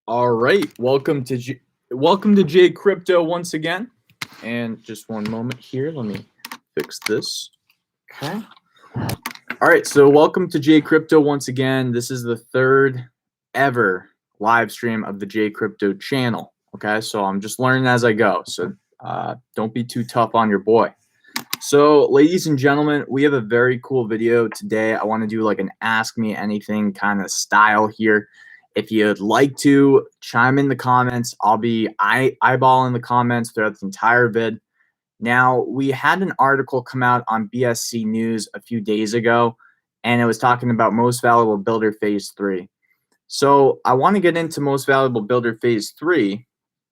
All right, welcome to J Crypto once again. And just one moment here, let me fix this. Okay. All right, so welcome to J Crypto once again. This is the third ever live stream of the J Crypto channel. Okay, so I'm just learning as I go. So don't be too tough on your boy. So, ladies and gentlemen, we have a very cool video today. I want to do like an Ask Me Anything kind of style here. If you'd like to chime in the comments, I'll be eyeballing the comments throughout the entire vid. Now, we had an article come out on BSC News a few days ago, and it was talking about Most Valuable Builder Phase 3. So, I want to get into Most Valuable Builder Phase 3.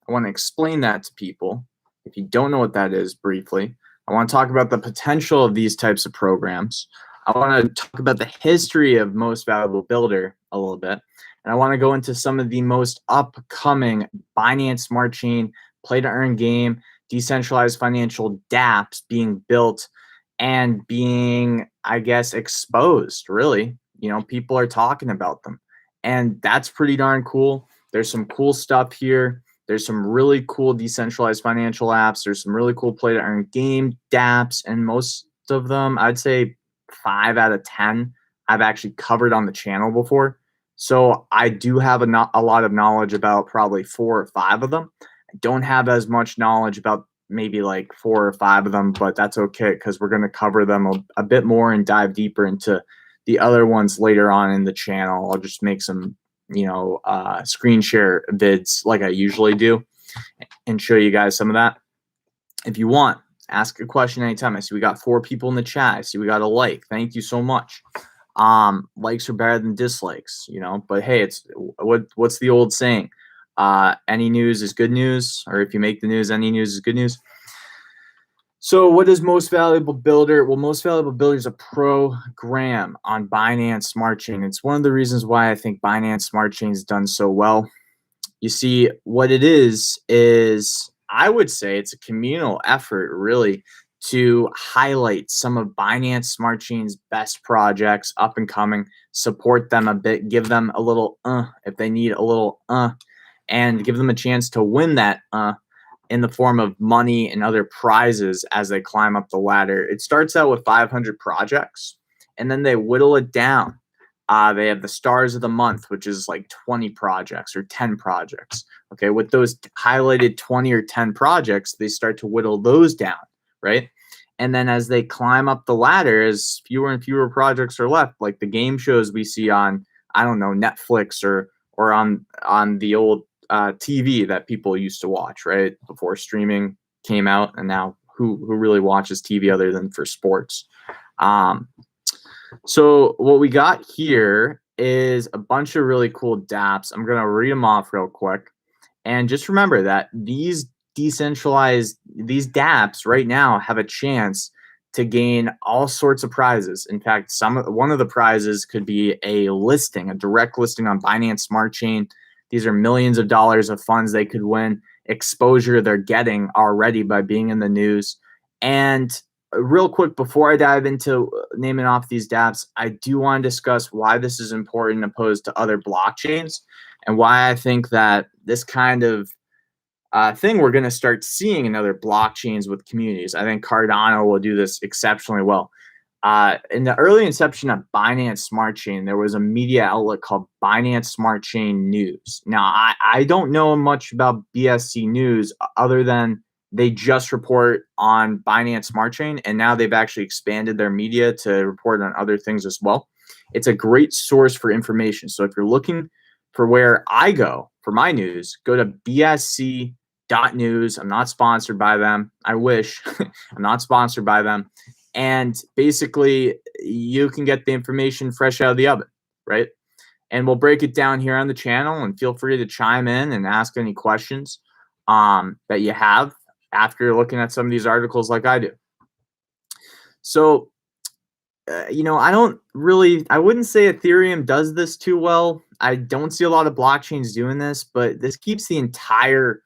I want to explain that to people. If you don't know what that is, briefly, I want to talk about the potential of these types of programs. I want to talk about the history of Most Valuable Builder a little bit. And I want to go into some of the most upcoming Binance Smart Chain, play-to-earn game, decentralized financial dApps being built and being, I guess, exposed, really. You know, people are talking about them. And that's pretty darn cool. There's some cool stuff here. There's some really cool decentralized financial apps. There's some really cool play-to-earn game dApps. And most of them, I'd say 5 out of 10, I've actually covered on the channel before. So I do have a lot of knowledge about probably 4 or 5 of them. I don't have as much knowledge about maybe like 4 or 5 of them, but that's okay because we're going to cover them a bit more and dive deeper into the other ones later on in the channel. I'll just make some, screen share vids like I usually do and show you guys some of that. If you want, ask a question anytime. I see we got 4 people in the chat. I see we got a like. Thank you so much. Likes are better than dislikes, but hey, it's what's the old saying? Any news is good news, or if you make the news, any news is good news. So what is Most Valuable Builder? Well, Most Valuable Builder is a program on Binance Smart Chain. It's one of the reasons why I think Binance Smart Chain has done so well. You see, what it is I would say it's a communal effort, really, to highlight some of Binance Smart Chain's best projects, up and coming, support them a bit, give them a little if they need a little and give them a chance to win that in the form of money and other prizes as they climb up the ladder. It starts out with 500 projects, and then they whittle it down. They have the stars of the month, which is like 20 projects or 10 projects. Okay, with those highlighted 20 or 10 projects, they start to whittle those down, right? And then as they climb up the ladder, as fewer and fewer projects are left, like the game shows we see on, I don't know, Netflix or on the old TV that people used to watch, right? Before streaming came out, and now who really watches TV other than for sports? So what we got here is a bunch of really cool dApps. I'm going to read them off real quick. And just remember that these dApps right now have a chance to gain all sorts of prizes. In fact, one of the prizes could be a direct listing on Binance Smart Chain. These are millions of dollars of funds they could win, exposure they're getting already by being in the news. And real quick, before I dive into naming off these dApps, I do want to discuss why this is important opposed to other blockchains and why I think that this kind of thing we're going to start seeing in other blockchains with communities. I think Cardano will do this exceptionally well. In the early inception of Binance Smart Chain, there was a media outlet called Binance Smart Chain News. Now, I don't know much about BSC News other than they just report on Binance Smart Chain, and now they've actually expanded their media to report on other things as well. It's a great source for information. So if you're looking for where I go for my news, go to bsc.news. I'm not sponsored by them. I wish. I'm not sponsored by them. And basically, you can get the information fresh out of the oven, right? And we'll break it down here on the channel, and feel free to chime in and ask any questions that you have after looking at some of these articles like I do. So, I wouldn't say Ethereum does this too well. I don't see a lot of blockchains doing this, but this keeps the entire,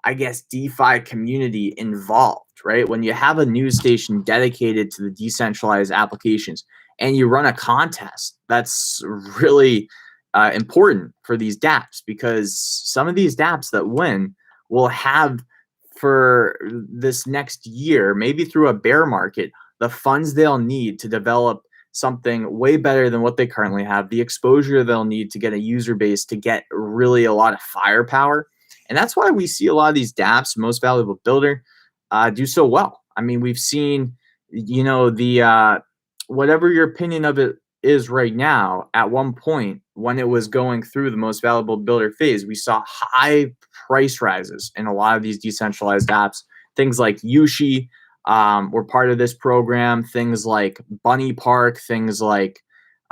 I guess, DeFi community involved, right? When you have a news station dedicated to the decentralized applications and you run a contest, that's really, important for these Dapps, because some of these Dapps that win will have for this next year, maybe through a bear market, the funds they'll need to develop something way better than what they currently have, the exposure they'll need to get a user base to get really a lot of firepower. And that's why we see a lot of these Dapps, most valuable builder, do so well. I mean, we've seen, the whatever your opinion of it is right now, at one point when it was going through the most valuable builder phase, we saw high price rises in a lot of these decentralized apps. Things like Yushi were part of this program. Things like Bunny Park, things like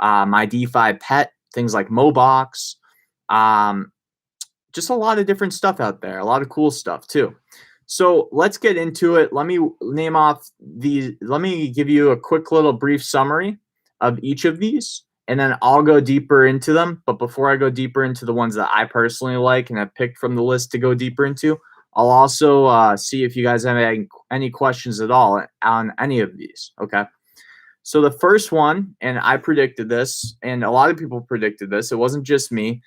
My DeFi Pet, things like Mobox. Just a lot of different stuff out there, a lot of cool stuff too. So let's get into it. Let me name off these. Let me give you a quick little brief summary of each of these, and then I'll go deeper into them. But before I go deeper into the ones that I personally like and I picked from the list to go deeper into, I'll also see if you guys have any questions at all on any of these. Okay. So the first one, and I predicted this, and a lot of people predicted this, it wasn't just me,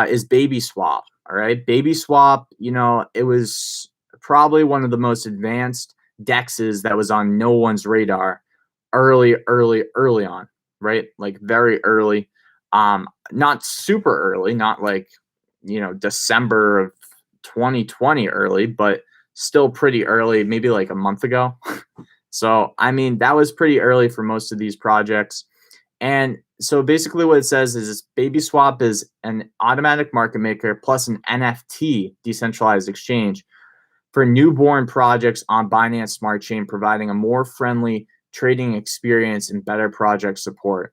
is Baby Swap. All right. Baby Swap, it was probably one of the most advanced dexes that was on no one's radar early on, right? Like very early. Not super early, not like, December of 2020 early, but still pretty early, maybe like a month ago. So, I mean, that was pretty early for most of these projects. And so basically what it says is this Baby Swap is an automatic market maker plus an NFT decentralized exchange for newborn projects on Binance Smart Chain, providing a more friendly trading experience and better project support.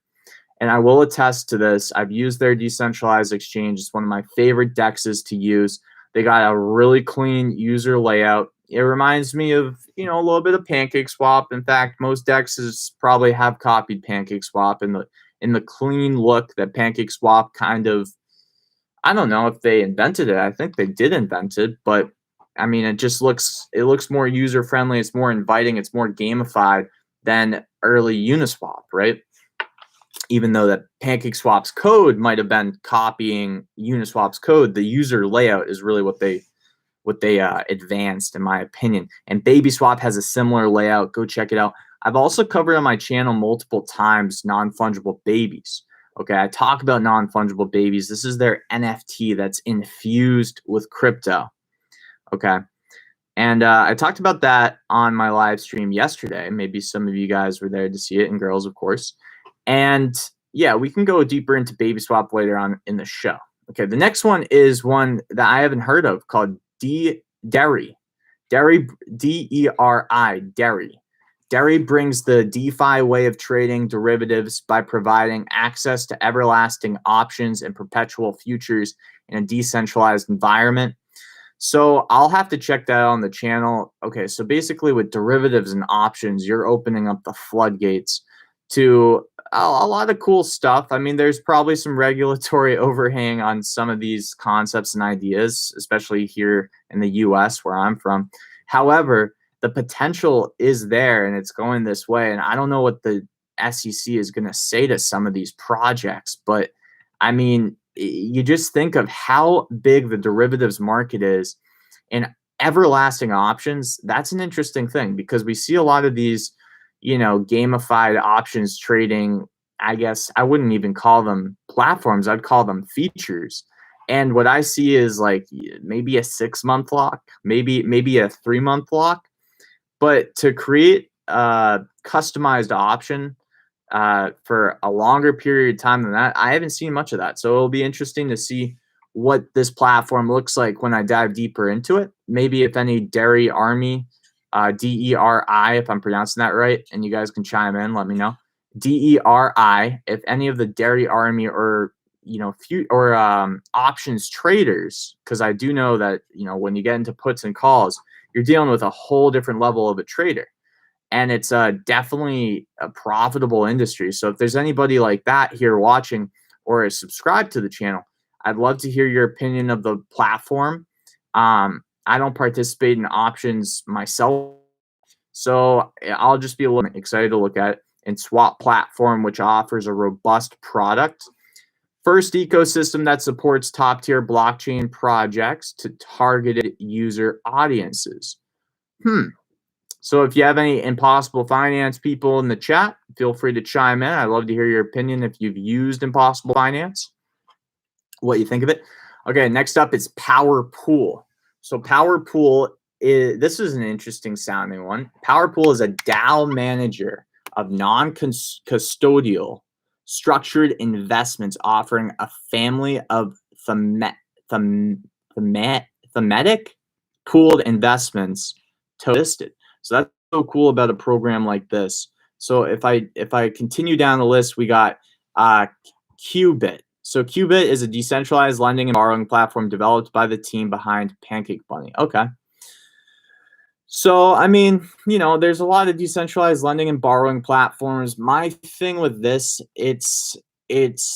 And I will attest to this. I've used their decentralized exchange. It's one of my favorite dexes to use. They got a really clean user layout. It reminds me of, a little bit of Pancake Swap. In fact, most dexes probably have copied Pancake Swap in the clean look that Pancake Swap kind of, I don't know if they invented it. I think they did invent it, but I mean, it looks more user friendly. It's more inviting. It's more gamified than early Uniswap, right? Even though that Pancake Swap's code might have been copying Uniswap's code, the user layout is really what they advanced, in my opinion. And Baby Swap has a similar layout. Go check it out. I've also covered on my channel multiple times non-fungible babies. Okay, I talk about non-fungible babies. This is their NFT that's infused with crypto. Okay. And I talked about that on my live stream yesterday. Maybe some of you guys were there to see it, and girls, of course. And yeah, we can go deeper into Baby Swap later on in the show. Okay, the next one is one that I haven't heard of called Deri, D-E-R-I, Deri. Deri brings the DeFi way of trading derivatives by providing access to everlasting options and perpetual futures in a decentralized environment. So I'll have to check that out on the channel. Okay, so basically with derivatives and options, you're opening up the floodgates to a lot of cool stuff. I mean, there's probably some regulatory overhang on some of these concepts and ideas, especially here in the US where I'm from. However, the potential is there and it's going this way. And I don't know what the SEC is going to say to some of these projects, but I mean, you just think of how big the derivatives market is and everlasting options. That's an interesting thing because we see a lot of these, gamified options trading. I guess I wouldn't even call them platforms. I'd call them features. And what I see is like maybe a 6-month lock, maybe a 3-month lock. But to create a customized option for a longer period of time than that, I haven't seen much of that. So it'll be interesting to see what this platform looks like when I dive deeper into it. Maybe if any Deri Army, D-E-R-I, if I'm pronouncing that right, and you guys can chime in, let me know. D-E-R-I, if any of the Deri Army or options traders, because I do know that, when you get into puts and calls, you're dealing with a whole different level of a trader. And it's definitely a profitable industry. So if there's anybody like that here watching or is subscribed to the channel, I'd love to hear your opinion of the platform. I don't participate in options myself, so I'll just be a little excited to look at it. And Swap Platform, which offers a robust product First ecosystem that supports top-tier blockchain projects to targeted user audiences. So if you have any Impossible Finance people in the chat, feel free to chime in. I'd love to hear your opinion if you've used Impossible Finance, what you think of it. Okay, next up is Power Pool. So Power Pool this is an interesting sounding one. Power Pool is a DAO manager of non-custodial structured investments offering a family of thematic pooled investments listed. So that's so cool about a program like this. So if I continue down the list, we got Qubit. So Qubit is a decentralized lending and borrowing platform developed by the team behind Pancake Bunny. Okay. So, I mean, you know, there's a lot of decentralized lending and borrowing platforms. My thing with this, it's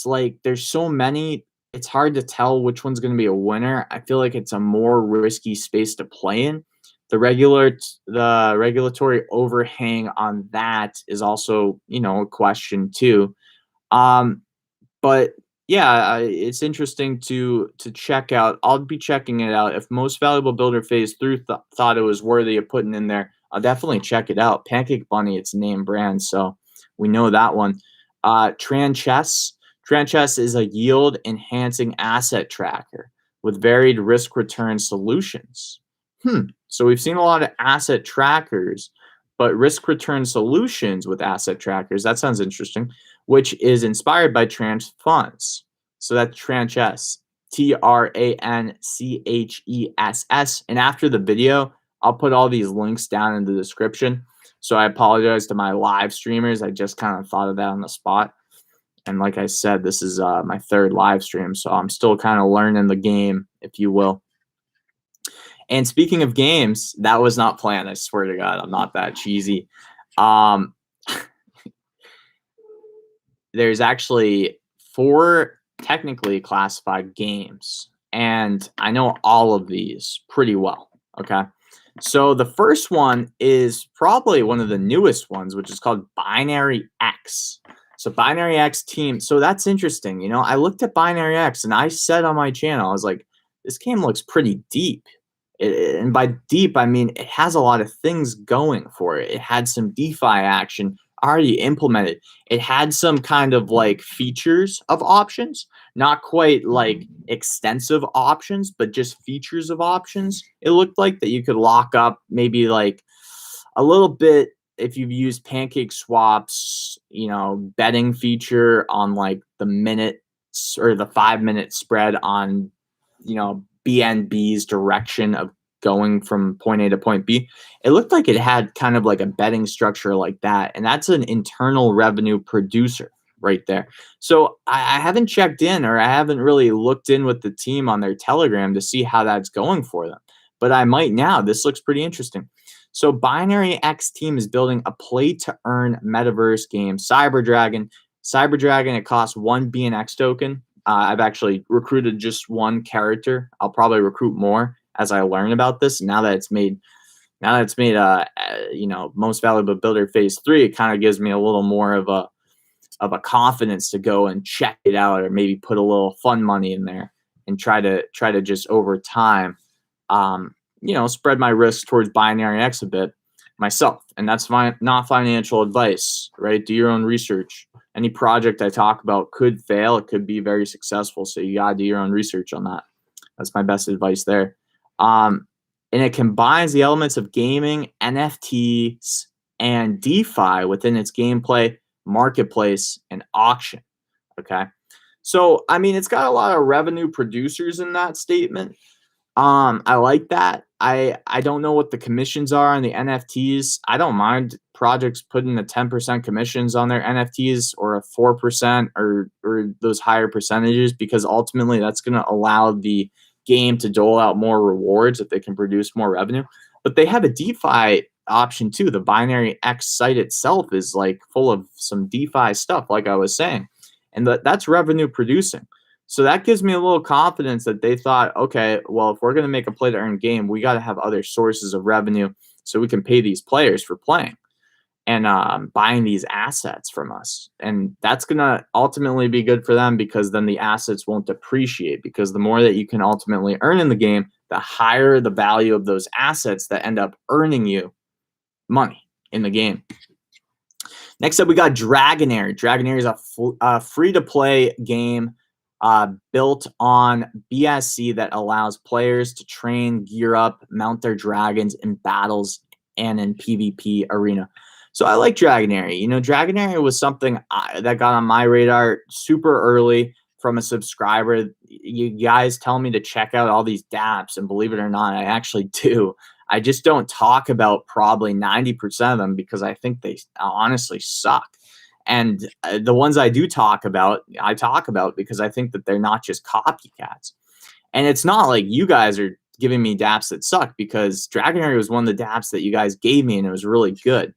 like there's so many, it's hard to tell which one's going to be a winner. I feel like it's a more risky space to play in. The regulatory overhang on that is also, you know, a question too. But yeah, it's interesting to check out. I'll be checking it out. If Most Valuable Builder Phase 3 thought it was worthy of putting in there, I'll definitely check it out. Pancake Bunny, it's name brand, so we know that one. Tranchess. Tranchess is a yield-enhancing asset tracker with varied risk-return solutions. So we've seen a lot of asset trackers, but risk-return solutions with asset trackers, that sounds interesting, which is inspired by Tranche Funds. So that's Tranchess, Tranchess. And after the video, I'll put all these links down in the description. So I apologize to my live streamers. I just kind of thought of that on the spot. And like I said, this is my third live stream, so I'm still kind of learning the game, if you will. And speaking of games, that was not planned. I swear to God, I'm not that cheesy. There's actually 4 technically classified games, and I know all of these pretty well, okay? So the first one is probably one of the newest ones, which is called Binaryx. So Binaryx team, so that's interesting. You know, I looked at Binaryx, and I said on my channel, I was like, this game looks pretty deep. And by deep, I mean it has a lot of things going for it. It had some DeFi action already implemented. It had some kind of like features of options, not quite like extensive options, but just features of options. It looked like that you could lock up maybe like a little bit if you've used Pancake Swap's, you know, betting feature on like the minute or the 5-minute spread on, you know, BNB's direction of going from point A to point B. It looked like it had kind of like a betting structure like that. And that's an internal revenue producer right there. So I haven't checked in, or I haven't really looked in with the team on their Telegram to see how that's going for them. But I might now. This looks pretty interesting. So Binaryx team is building a play-to-earn metaverse game, Cyberdragon. Cyberdragon, it costs 1 BNX token. I've actually recruited just 1 character. I'll probably recruit more as I learn about this. Now that it's made, you know, Most Valuable Builder Phase 3, it kind of gives me a little more of a confidence to go and check it out, or maybe put a little fun money in there and try to just over time, you know, spread my risk towards Binaryx a bit myself. And that's not financial advice, right? Do your own research. Any project I talk about could fail. It could be very successful. So you gotta do your own research on that. That's my best advice there. And it combines the elements of gaming, NFTs, and DeFi within its gameplay, marketplace, and auction. Okay. So, I mean, it's got a lot of revenue producers in that statement. I like that. I don't know what the commissions are on the NFTs. I don't mind projects putting the 10% commissions on their NFTs, or a 4%, or those higher percentages, because ultimately that's going to allow the game to dole out more rewards if they can produce more revenue. But they have a DeFi option too. The Binaryx site itself is like full of some DeFi stuff, like I was saying, and that's revenue producing. So that gives me a little confidence that they thought, okay, well, if we're going to make a play to earn game, we got to have other sources of revenue so we can pay these players for playing. and buying these assets from us. And that's going to ultimately be good for them, because then the assets won't depreciate, because the more that you can ultimately earn in the game, the higher the value of those assets that end up earning you money in the game. Next up, we got Dragonary. Dragonary is a free-to-play game built on BSC that allows players to train, gear up, mount their dragons in battles and in PvP arena. So I like Dragonary. You know, Dragonary was something that got on my radar super early from a subscriber. You guys tell me to check out all these Dapps, and believe it or not, I actually do. I just don't talk about probably 90% of them because I think they honestly suck. And the ones I do talk about, I talk about because I think that they're not just copycats. And it's not like you guys are giving me Dapps that suck, because Dragonary was one of the Dapps that you guys gave me and it was really good.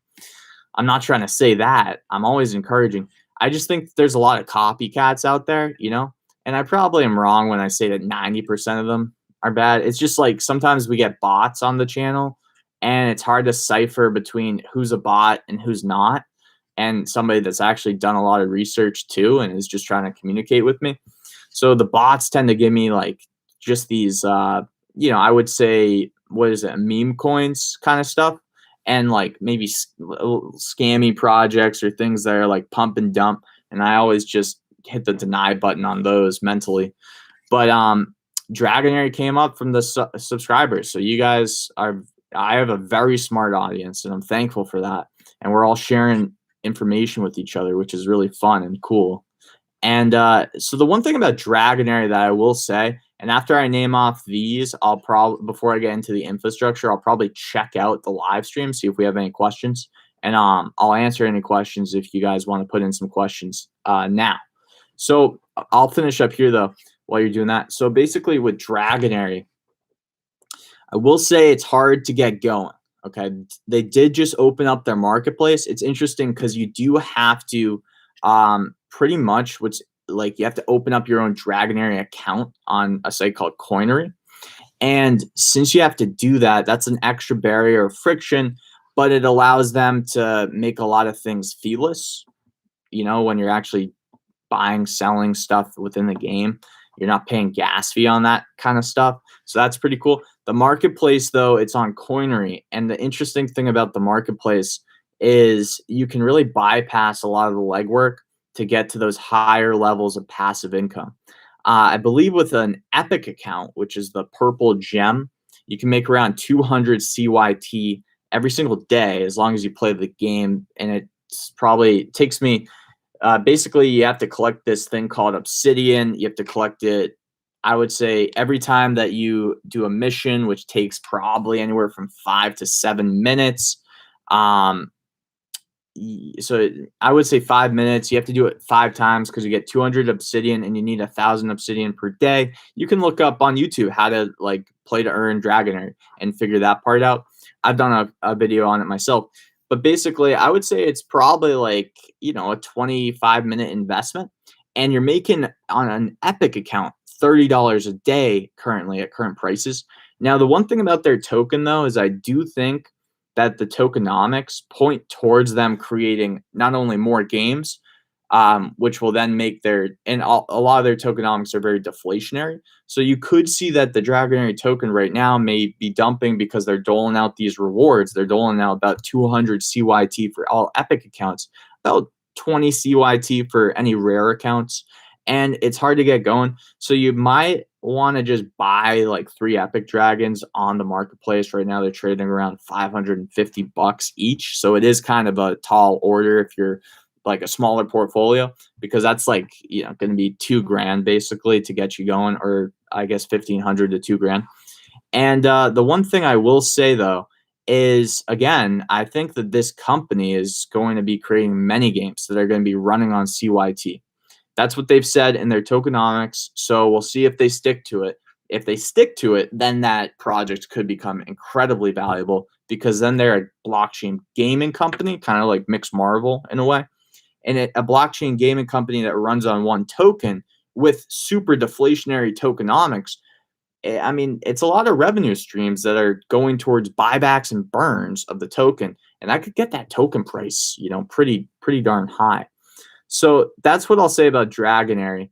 I'm not trying to say that. I'm always encouraging. I just think there's a lot of copycats out there, you know, and I probably am wrong when I say that 90% of them are bad. It's just like sometimes we get bots on the channel and it's hard to cipher between who's a bot and who's not, and somebody that's actually done a lot of research too and is just trying to communicate with me. So the bots tend to give me like just these, you know, I would say, what is it, meme coins kind of stuff, and like maybe scammy projects or things that are like pump and dump. And I always just hit the deny button on those mentally. But Dragonary came up from the subscribers. So you guys are, I have a very smart audience and I'm thankful for that. And we're all sharing information with each other, which is really fun and cool. And so the one thing about Dragonary that I will say, and after I name off these, I'll probably, before I get into the infrastructure, I'll probably check out the live stream, see if we have any questions. And I'll answer any questions if you guys want to put in some questions now. So I'll finish up here though while you're doing that. So basically with Dragonary, I will say it's hard to get going. Okay. They did just open up their marketplace. It's interesting because you do have to pretty much what's like, you have to open up your own Dragonary account on a site called Coinery. And since you have to do that, that's an extra barrier of friction, but it allows them to make a lot of things feeless. You know, when you're actually buying, selling stuff within the game, you're not paying gas fee on that kind of stuff. So that's pretty cool. The marketplace, though, it's on Coinery. And the interesting thing about the marketplace is you can really bypass a lot of the legwork to get to those higher levels of passive income. I believe with an Epic account, which is the purple gem, you can make around 200 CYT every single day as long as you play the game. And it's probably, it takes me, basically you have to collect this thing called Obsidian. You have to collect it, I would say, every time that you do a mission, which takes probably anywhere from 5 to 7 minutes. So I would say 5 minutes. You have to do it 5 times because you get 200 obsidian and you need 1,000 obsidian per day. You can look up on YouTube how to like play to earn Dragonary and figure that part out. I've done a video on it myself. But basically, I would say it's probably like, you know, a 25-minute investment. And you're making on an Epic account $30 a day currently at current prices. Now, the one thing about their token, though, is I do think that the tokenomics point towards them creating not only more games, which will then make their, and a lot of their tokenomics are very deflationary. So you could see that the Dragonary token right now may be dumping because they're doling out these rewards. They're doling out about 200 CYT for all Epic accounts, about 20 CYT for any rare accounts. And it's hard to get going. So you might want to just buy like 3 Epic Dragons on the marketplace. Right now they're trading around $550 each. So it is kind of a tall order if you're like a smaller portfolio, because that's like, you know, going to be $2,000 basically to get you going, or I guess 1,500 to $2,000. And the one thing I will say though is, again, I think that this company is going to be creating many games that are going to be running on CYT. That's what they've said in their tokenomics. So we'll see if they stick to it. If they stick to it, then that project could become incredibly valuable, because then they're a blockchain gaming company, kind of like Mixed Marvel in a way. And a blockchain gaming company that runs on one token with super deflationary tokenomics, I mean, it's a lot of revenue streams that are going towards buybacks and burns of the token, and I could get that token price, pretty darn high. So that's what I'll say about Dragonary.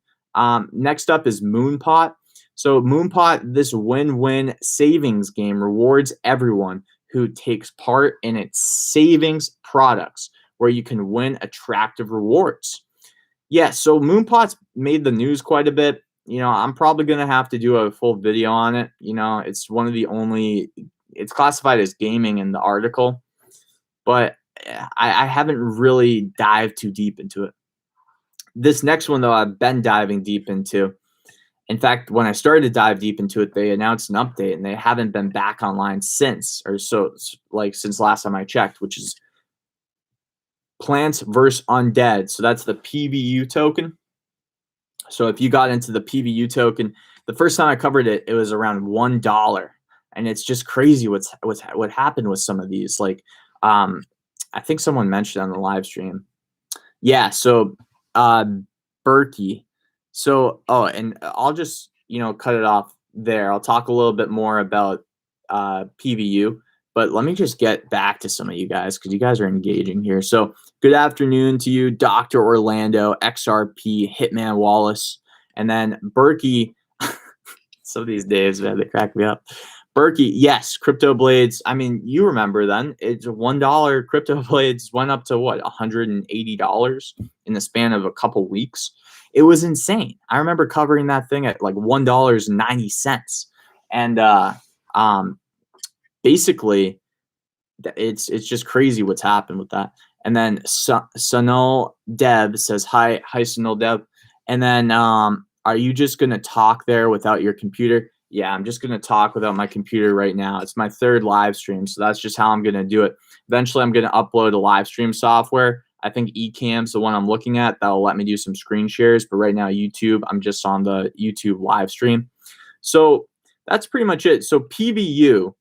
Next up is Moonpot. So Moonpot, this win-win savings game, rewards everyone who takes part in its savings products, where you can win attractive rewards. Yeah, so Moonpot's made the news quite a bit. I'm probably going to have to do a full video on it. It's one of the only, it's classified as gaming in the article, but I haven't really dived too deep into it. This next one, though, I've been diving deep into. In fact, when I started to dive deep into it, they announced an update, and they haven't been back online since, since last time I checked, which is Plants vs. Undead. So that's the PVU token. So if you got into the PVU token, the first time I covered it, it was around $1, and it's just crazy what happened with some of these. I think someone mentioned on the live stream. Yeah, so Berkey. So and I'll just cut it off there. I'll talk a little bit more about PVU, but let me just get back to some of you guys because you guys are engaging here. So good afternoon to you, Dr. Orlando, XRP, Hitman Wallace, and then Berkey. Some of these days, man, they crack me up. Berkey, yes, Crypto Blades. I mean, you remember then, it's $1. Crypto Blades went up to what, $180 in the span of a couple weeks. It was insane. I remember covering that thing at like $1.90, and basically, it's just crazy what's happened with that. And then Sunil Dev says hi Sunil Dev, and then are you just gonna talk there without your computer? Yeah, I'm just going to talk without my computer right now. It's my third live stream, so that's just how I'm going to do it. Eventually, I'm going to upload a live stream software. I think Ecamm's the one I'm looking at. That'll let me do some screen shares, but right now, YouTube, I'm just on the YouTube live stream. So that's pretty much it. So PVU,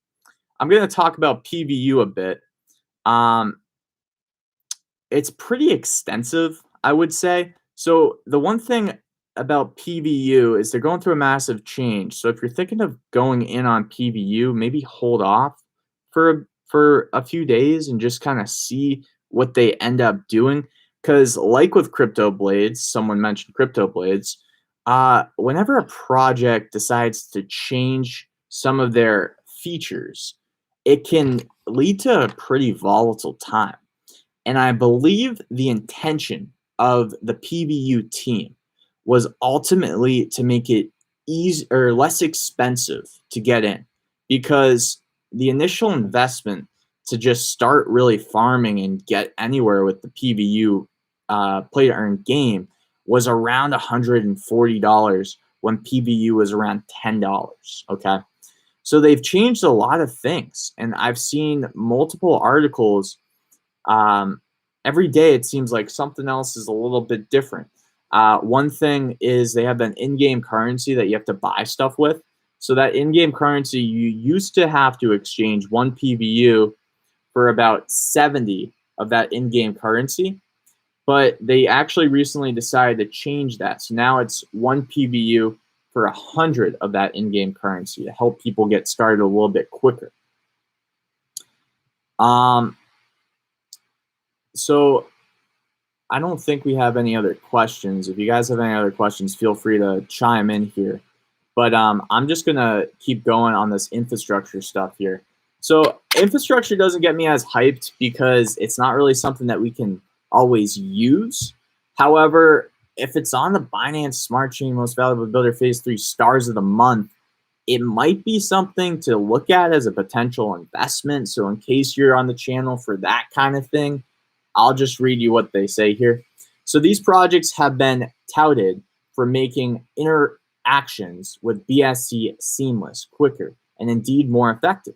I'm going to talk about PVU a bit. It's pretty extensive, I would say. So the one thing about PVU is they're going through a massive change. So if you're thinking of going in on PVU, maybe hold off for a few days and just kind of see what they end up doing. Because like with Crypto Blades, someone mentioned Crypto Blades, whenever a project decides to change some of their features, it can lead to a pretty volatile time. And I believe the intention of the PVU team was ultimately to make it easy or less expensive to get in, because the initial investment to just start really farming and get anywhere with the PVU play to earn game was around $140 when PVU was around $10. Okay. So they've changed a lot of things, and I've seen multiple articles. Every day it seems like something else is a little bit different. One thing is they have an in-game currency that you have to buy stuff with. So that in-game currency, you used to have to exchange one PVU for about 70 of that in-game currency. But they actually recently decided to change that. So now it's one PVU for 100 of that in-game currency to help people get started a little bit quicker. So I don't think we have any other questions. If you guys have any other questions, feel free to chime in here. But I'm just going to keep going on this infrastructure stuff here. So infrastructure doesn't get me as hyped because it's not really something that we can always use. However, if it's on the Binance Smart Chain Most Valuable Builder Phase 3 Stars of the Month, it might be something to look at as a potential investment. So in case you're on the channel for that kind of thing, I'll just read you what they say here. So these projects have been touted for making interactions with BSC seamless, quicker, and indeed more effective.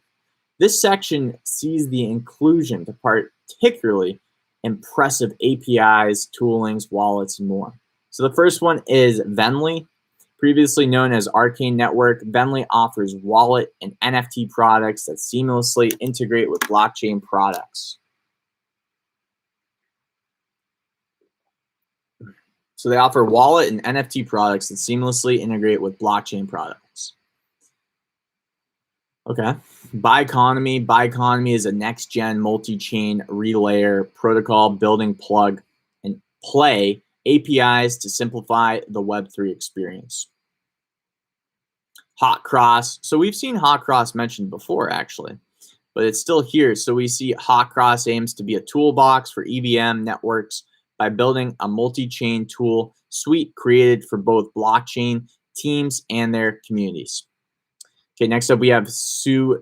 This section sees the inclusion to particularly impressive APIs, toolings, wallets, and more. So the first one is Venly, previously known as Arcane Network. Venly offers wallet and NFT products that seamlessly integrate with blockchain products. So they offer wallet and NFT products that seamlessly integrate with blockchain products. Okay. Bioeconomy. Bioeconomy is a next-gen multi-chain relayer protocol building plug and play APIs to simplify the Web3 experience. Hot Cross. So we've seen Hot Cross mentioned before, actually, but it's still here. So we see Hot Cross aims to be a toolbox for EVM networks by building a multi-chain tool suite created for both blockchain teams and their communities. Okay, next up we have Suterasu.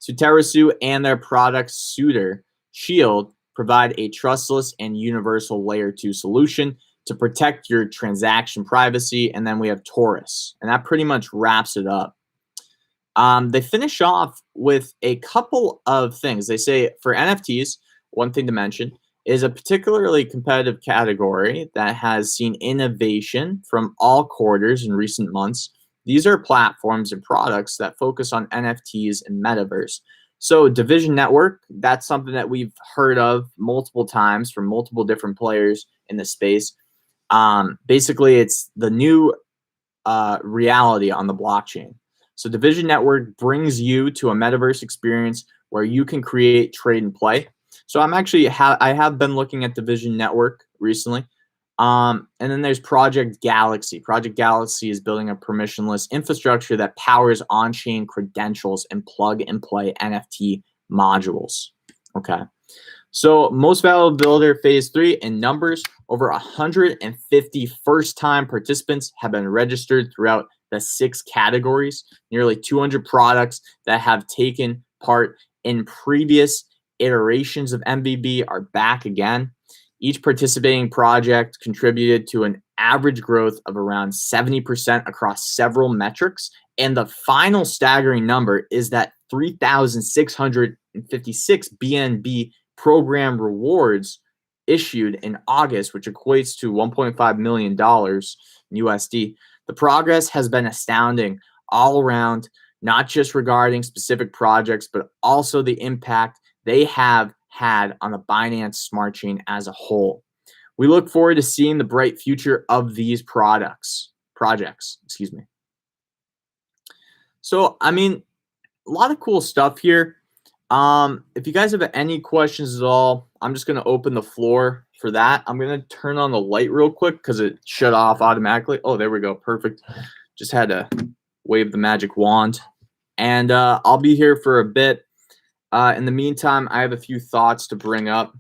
Suterasu and their product Suitor Shield provide a trustless and universal layer 2 solution to protect your transaction privacy. And then we have Taurus, and that pretty much wraps it up. They finish off with a couple of things. They say for NFTs, one thing to mention is a particularly competitive category that has seen innovation from all quarters in recent months. These are platforms and products that focus on NFTs and metaverse. So Division Network, that's something that we've heard of multiple times from multiple different players in the space. Basically, it's the new reality on the blockchain. So Division Network brings you to a metaverse experience where you can create, trade, and play. So I'm actually I have been looking at Division Network recently. And then there's Project Galaxy. Project Galaxy is building a permissionless infrastructure that powers on-chain credentials and plug-and-play NFT modules. Okay. So most valuable builder phase 3 in numbers, over 150 first-time participants have been registered throughout the 6 categories. Nearly 200 products that have taken part in previous iterations of MVB are back again. Each participating project contributed to an average growth of around 70% across several metrics. And the final staggering number is that 3,656 BNB program rewards issued in August, which equates to $1.5 million USD. The progress has been astounding all around, not just regarding specific projects, but also the impact they have had on the Binance Smart Chain as a whole. We look forward to seeing the bright future of these projects. So, I mean, a lot of cool stuff here. If you guys have any questions at all, I'm just going to open the floor for that. I'm going to turn on the light real quick because it shut off automatically. Oh, there we go. Perfect. Just had to wave the magic wand. And I'll be here for a bit. In the meantime, I have a few thoughts to bring up.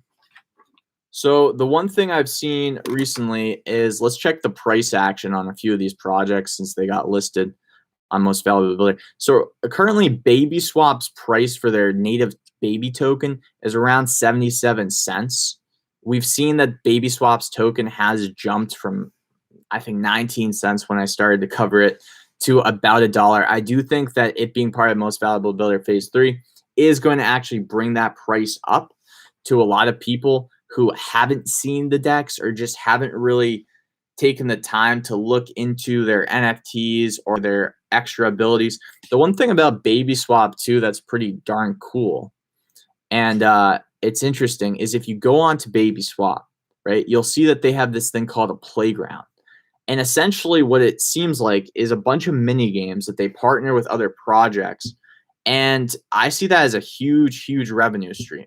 So the one thing I've seen recently is let's check the price action on a few of these projects since they got listed on most valuable builder. So currently Baby Swap's price for their native baby token is around 77 cents. We've seen that Baby Swap's token has jumped from, I think, 19 cents when I started to cover it to about $1. I do think that it being part of most valuable builder phase 3 is going to actually bring that price up to a lot of people who haven't seen the DEX or just haven't really taken the time to look into their NFTs or their extra abilities. The one thing about Baby Swap too that's pretty darn cool, and it's interesting, is if you go on to Baby Swap, right, you'll see that they have this thing called a playground. And essentially what it seems like is a bunch of mini games that they partner with other projects. And I see that as a huge, huge revenue stream.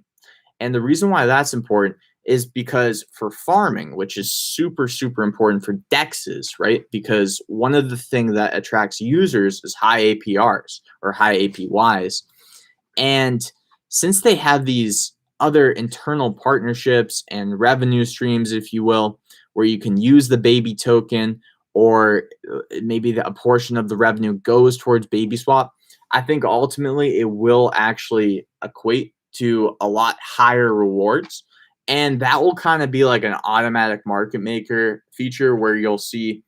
And the reason why that's important is because for farming, which is super, super important for DEXs, right? Because one of the things that attracts users is high APRs or high APYs. And since they have these other internal partnerships and revenue streams, if you will, where you can use the baby token or maybe a portion of the revenue goes towards Baby Swap, I think ultimately it will actually equate to a lot higher rewards. And that will kind of be like an automatic market maker feature where you'll see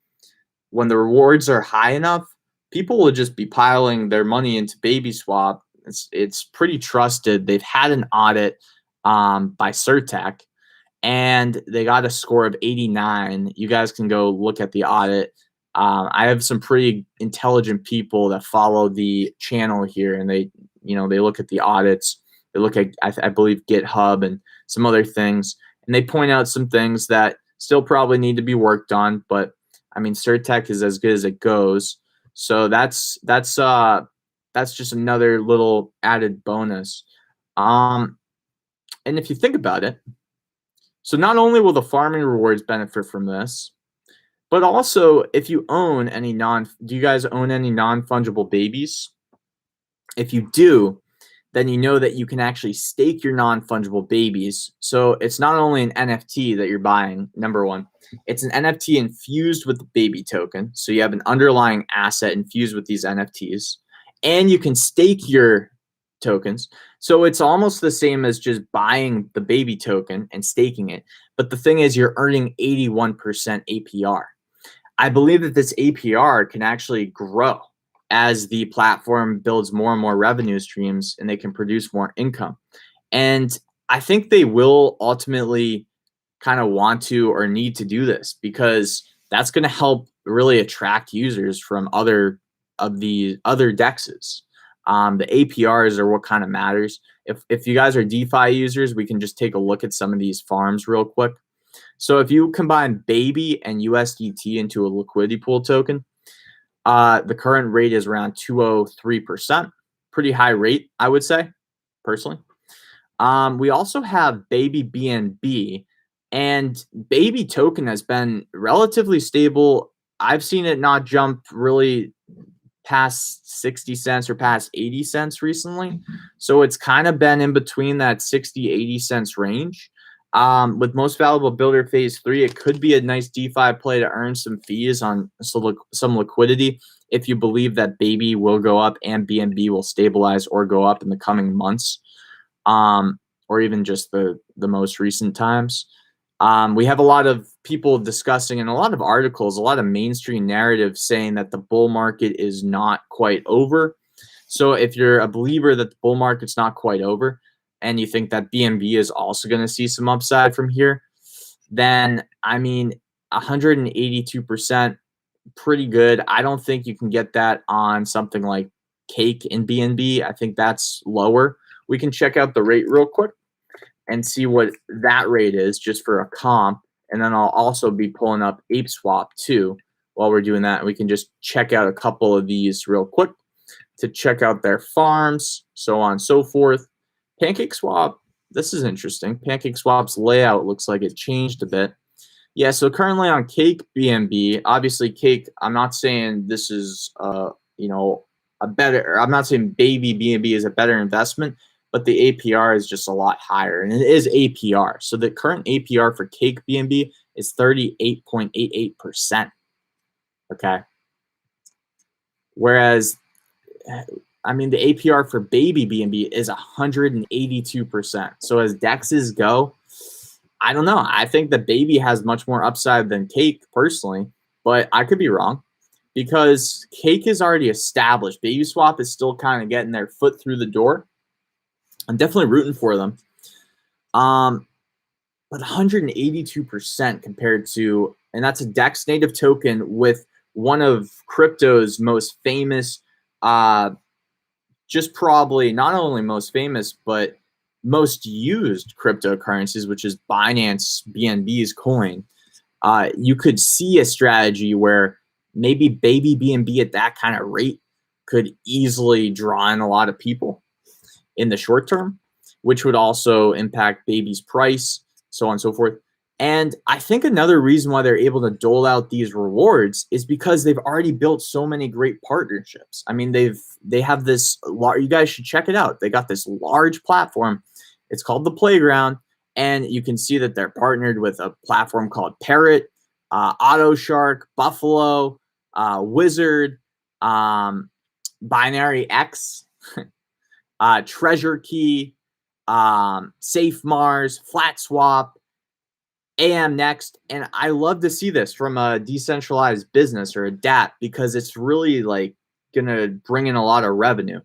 when the rewards are high enough, people will just be piling their money into Baby Swap. It's pretty trusted. They've had an audit by Certec, and they got a score of 89. You guys can go look at the audit. I have some pretty intelligent people that follow the channel here, and they look at the audits. They look at, I believe, GitHub and some other things, and they point out some things that still probably need to be worked on. But I mean, Certec is as good as it goes. So that's just another little added bonus. And if you think about it, so not only will the farming rewards benefit from this, but also if you own any do you guys own any non-fungible babies? If you do, then you know that you can actually stake your non-fungible babies. So it's not only an NFT that you're buying, number one, it's an NFT infused with the baby token. So you have an underlying asset infused with these NFTs, and you can stake your tokens. So it's almost the same as just buying the baby token and staking it. But the thing is, you're earning 81% APR. I believe that this APR can actually grow as the platform builds more and more revenue streams and they can produce more income. And I think they will ultimately kind of want to or need to do this because that's going to help really attract users from other of the other dexes. The APRs are what kind of matters. If you guys are DeFi users, we can just take a look at some of these farms real quick. So if you combine Baby and USDT into a liquidity pool token, the current rate is around 203%. Pretty high rate, I would say, personally. We also have Baby BNB, and Baby token has been relatively stable. I've seen it not jump really past 60 cents or past 80 cents recently. So it's kind of been in between that 60, 80 cents range. With most valuable builder phase 3, it could be a nice DeFi play to earn some fees on some liquidity if you believe that Baby will go up and BNB will stabilize or go up in the coming months, or even just the most recent times. We have a lot of people discussing and a lot of articles, a lot of mainstream narratives saying that the bull market is not quite over. So if you're a believer that the bull market's not quite over, and you think that BNB is also going to see some upside from here, then, I mean, 182%, pretty good. I don't think you can get that on something like Cake in BNB. I think that's lower. We can check out the rate real quick and see what that rate is just for a comp. And then I'll also be pulling up Ape Swap too while we're doing that. We can just check out a couple of these real quick to check out their farms, so on and so forth. Pancake Swap, this is interesting. Pancake Swap's layout looks like it changed a bit. Yeah, so currently on Cake BNB, obviously Cake, I'm not saying this is a better, I'm not saying Baby BNB is a better investment, but the APR is just a lot higher, and it is APR. So the current APR for Cake BNB is 38.88%. Okay. Whereas, I mean, the APR for Baby BNB is 182%. So as DEXs go, I don't know. I think the Baby has much more upside than Cake personally, but I could be wrong because Cake is already established. Baby Swap is still kind of getting their foot through the door. I'm definitely rooting for them. But 182% compared to, and that's a DEX native token with one of crypto's most famous, just probably not only most famous, but most used cryptocurrencies, which is Binance BNB's coin. You could see a strategy where maybe Baby BNB at that kind of rate could easily draw in a lot of people in the short term, which would also impact Baby's price, so on and so forth. And I think another reason why they're able to dole out these rewards is because they've already built so many great partnerships. I mean, they have this, you guys should check it out. They got this large platform. It's called The Playground, and you can see that they're partnered with a platform called Parrot, AutoShark, Buffalo, Wizard, Binaryx, Treasure Key, Safe Mars, Flat Swap, AM Next. And I love to see this from a decentralized business or a DApp because it's really like gonna bring in a lot of revenue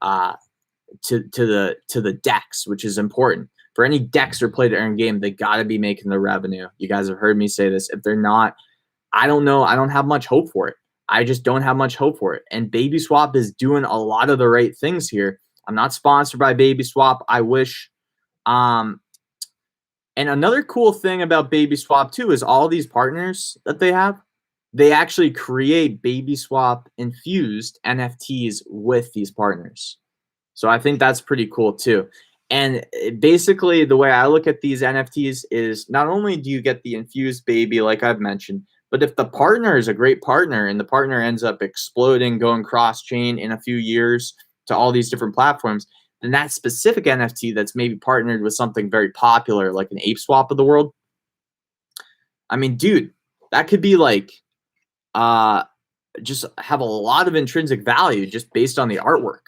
to the DEX, which is important. For any DEX or play to earn game, they gotta be making the revenue. You guys have heard me say this. If they're not, I don't know. I don't have much hope for it. I just don't have much hope for it. And Baby Swap is doing a lot of the right things here. I'm not sponsored by Baby Swap. I wish. And another cool thing about Baby Swap too is all these partners that they have. they actually create baby swap infused NFTs with these partners. So I think that's pretty cool too. And basically, the way I look at these NFTs is not only do you get the infused baby, like I've mentioned, but if the partner is a great partner and the partner ends up exploding, going cross chain in a few years to all these different platforms, then that specific NFT that's maybe partnered with something very popular, like an ape swap of the world. I mean, dude, that could be like just have a lot of intrinsic value just based on the artwork.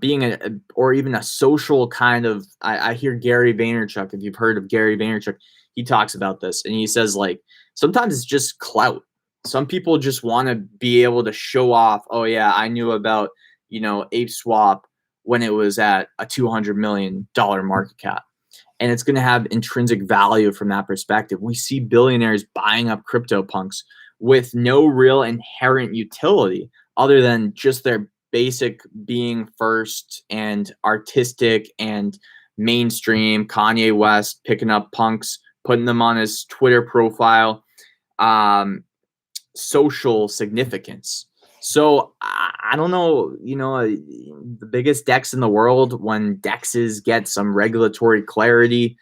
Being or even a social kind of, I hear Gary Vaynerchuk, if you've heard of Gary Vaynerchuk, he talks about this and he says like, sometimes it's just clout. Some people just want to be able to show off, oh yeah, I knew about, Ape Swap when it was at a $200 million market cap. And it's going to have intrinsic value from that perspective. We see billionaires buying up CryptoPunks with no real inherent utility other than just their basic being first and artistic and mainstream. Kanye West picking up punks, putting them on his Twitter profile, social significance. So I don't know, the biggest DEX in the world, when DEXs get some regulatory clarity,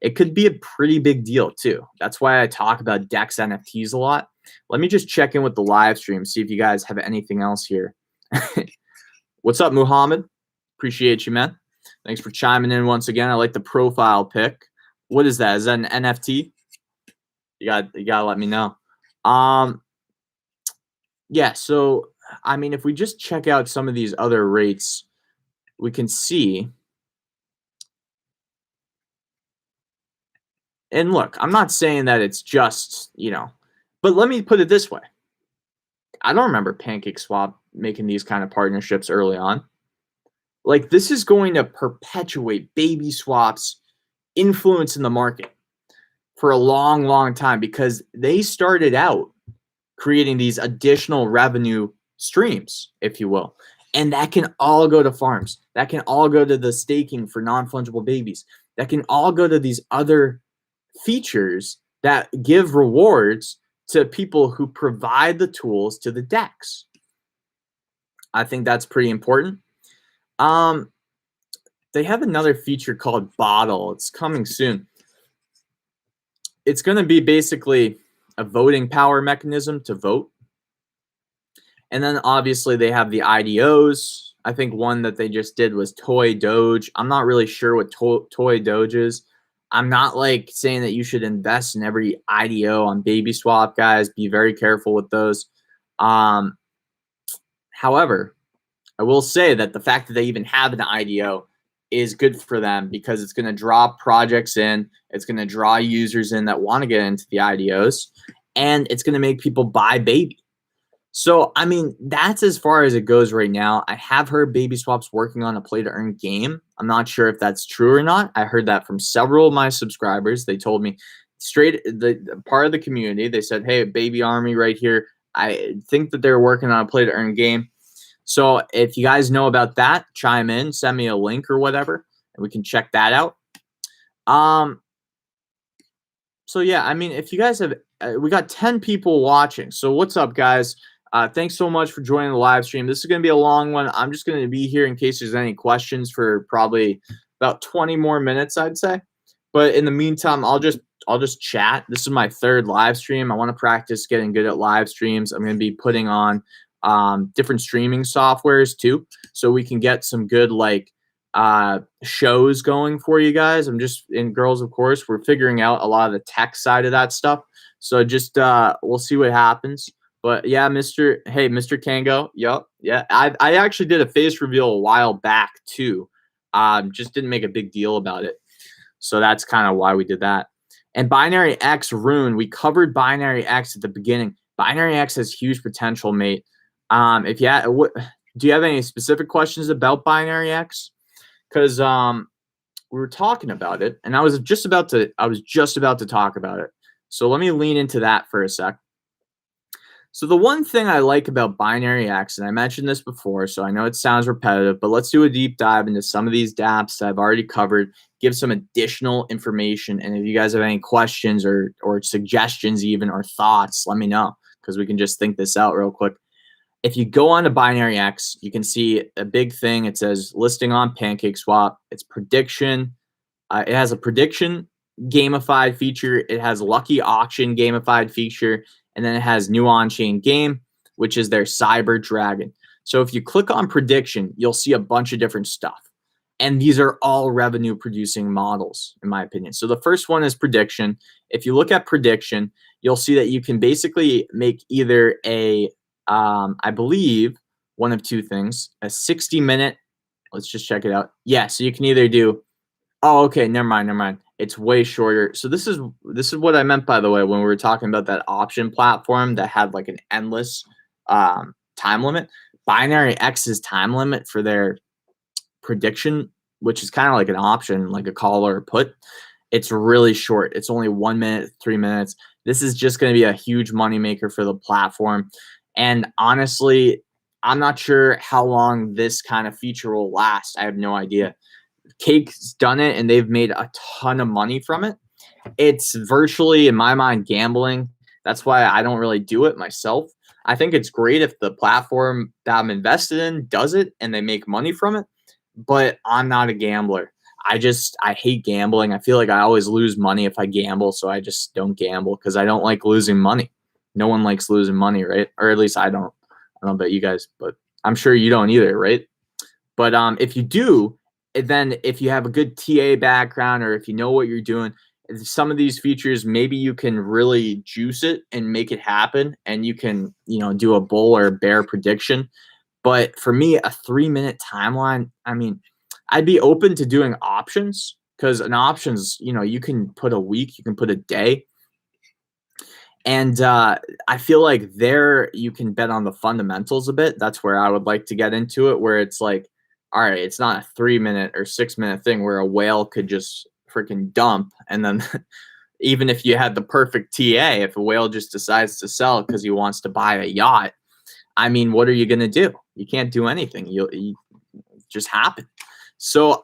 it could be a pretty big deal too. That's why I talk about DEX NFTs a lot. Let me just check in with the live stream, see if you guys have anything else here. What's up, Muhammad? Appreciate you, man. Thanks for chiming in once again. I like the profile pic. What is that? Is that an NFT? You gotta let me know. Yeah, so I mean, if we just check out some of these other rates, we can see. And look, I'm not saying that it's just, but let me put it this way. I don't remember Pancake Swap making these kind of partnerships early on. Like, this is going to perpetuate baby swaps influence in the market for a long, long time, because they started out creating these additional revenue streams, if you will. And that can all go to farms. That can all go to the staking for non-fungible babies. That can all go to these other features that give rewards to people who provide the tools to the DEX. I think that's pretty important. They have another feature called Bottle. It's coming soon. It's going to be basically a voting power mechanism to vote. And then obviously they have the IDOs. I think one that they just did was Toy Doge. I'm not really sure what Toy Doge is. I'm not like saying that you should invest in every IDO on Baby Swap, guys. Be very careful with those. However, I will say that the fact that they even have an IDO is good for them, because it's going to draw projects in. It's going to draw users in that want to get into the IDOs, and it's going to make people buy Baby. So, I mean, that's as far as it goes right now. I have heard Baby Swap's working on a play-to-earn game. I'm not sure if that's true or not. I heard that from several of my subscribers. They told me straight, the part of the community, they said, hey, Baby Army right here, I think that they're working on a play-to-earn game. So if you guys know about that, chime in, send me a link or whatever, and we can check that out. So yeah, I mean, if you guys have, we got 10 people watching. So what's up, guys? Thanks so much for joining the live stream. This is going to be a long one. I'm just going to be here in case there's any questions for probably about 20 more minutes, I'd say. But in the meantime, I'll just chat. This is my third live stream. I want to practice getting good at live streams. I'm going to be putting on different streaming softwares too, so we can get some good shows going for you guys. I'm just in girls, of course. We're figuring out a lot of the tech side of that stuff. So just we'll see what happens. But yeah, Mr. Kango. Yep. Yeah. I actually did a face reveal a while back too. Just didn't make a big deal about it. So that's kind of why we did that. And Binaryx Rune, we covered Binaryx at the beginning. Binaryx has huge potential, mate. If you do you have any specific questions about Binaryx? Because we were talking about it, and I was just about to talk about it. So let me lean into that for a sec. So the one thing I like about Binaryx, and I mentioned this before, so I know it sounds repetitive, but let's do a deep dive into some of these dApps that I've already covered, give some additional information. And if you guys have any questions or suggestions even or thoughts, let me know because we can just think this out real quick. If you go on to Binaryx, you can see a big thing. It says listing on Pancake Swap. It's prediction. It has a prediction gamified feature. It has lucky auction gamified feature. And then it has new on-chain game, which is their Cyber Dragon. So if you click on prediction, you'll see a bunch of different stuff. And these are all revenue producing models, in my opinion. So the first one is prediction. If you look at prediction, you'll see that you can basically make either a, I believe, one of two things, a 60-minute, let's just check it out. Yeah, so you can either do, oh, okay, never mind. It's way shorter. So this is what I meant, by the way, when we were talking about that option platform that had like an endless time limit. Binaryx's time limit for their prediction, which is kind of like an option, like a call or a put, it's really short. It's only 1 minute, 3 minutes. This is just going to be a huge moneymaker for the platform. And honestly, I'm not sure how long this kind of feature will last. I have no idea. Cake's done it and they've made a ton of money from it. It's virtually, in my mind, gambling. That's why I don't really do it myself. I think it's great if the platform that I'm invested in does it and they make money from it, but I'm not a gambler. I hate gambling. I feel like I always lose money if I gamble, so I just don't gamble because I don't like losing money. No one likes losing money, right? Or at least I don't. I don't know about you guys, but I'm sure you don't either, right? But if you do, then if you have a good TA background or if you know what you're doing, some of these features, maybe you can really juice it and make it happen, and you can, do a bull or a bear prediction. But for me, a 3-minute timeline, I mean, I'd be open to doing options because an options, you can put a week, you can put a day. And I feel like there you can bet on the fundamentals a bit. That's where I would like to get into it, where it's like, all right, it's not a 3-minute or 6-minute thing where a whale could just freaking dump. And then even if you had the perfect TA, if a whale just decides to sell because he wants to buy a yacht, I mean, what are you going to do? You can't do anything. You just happen. So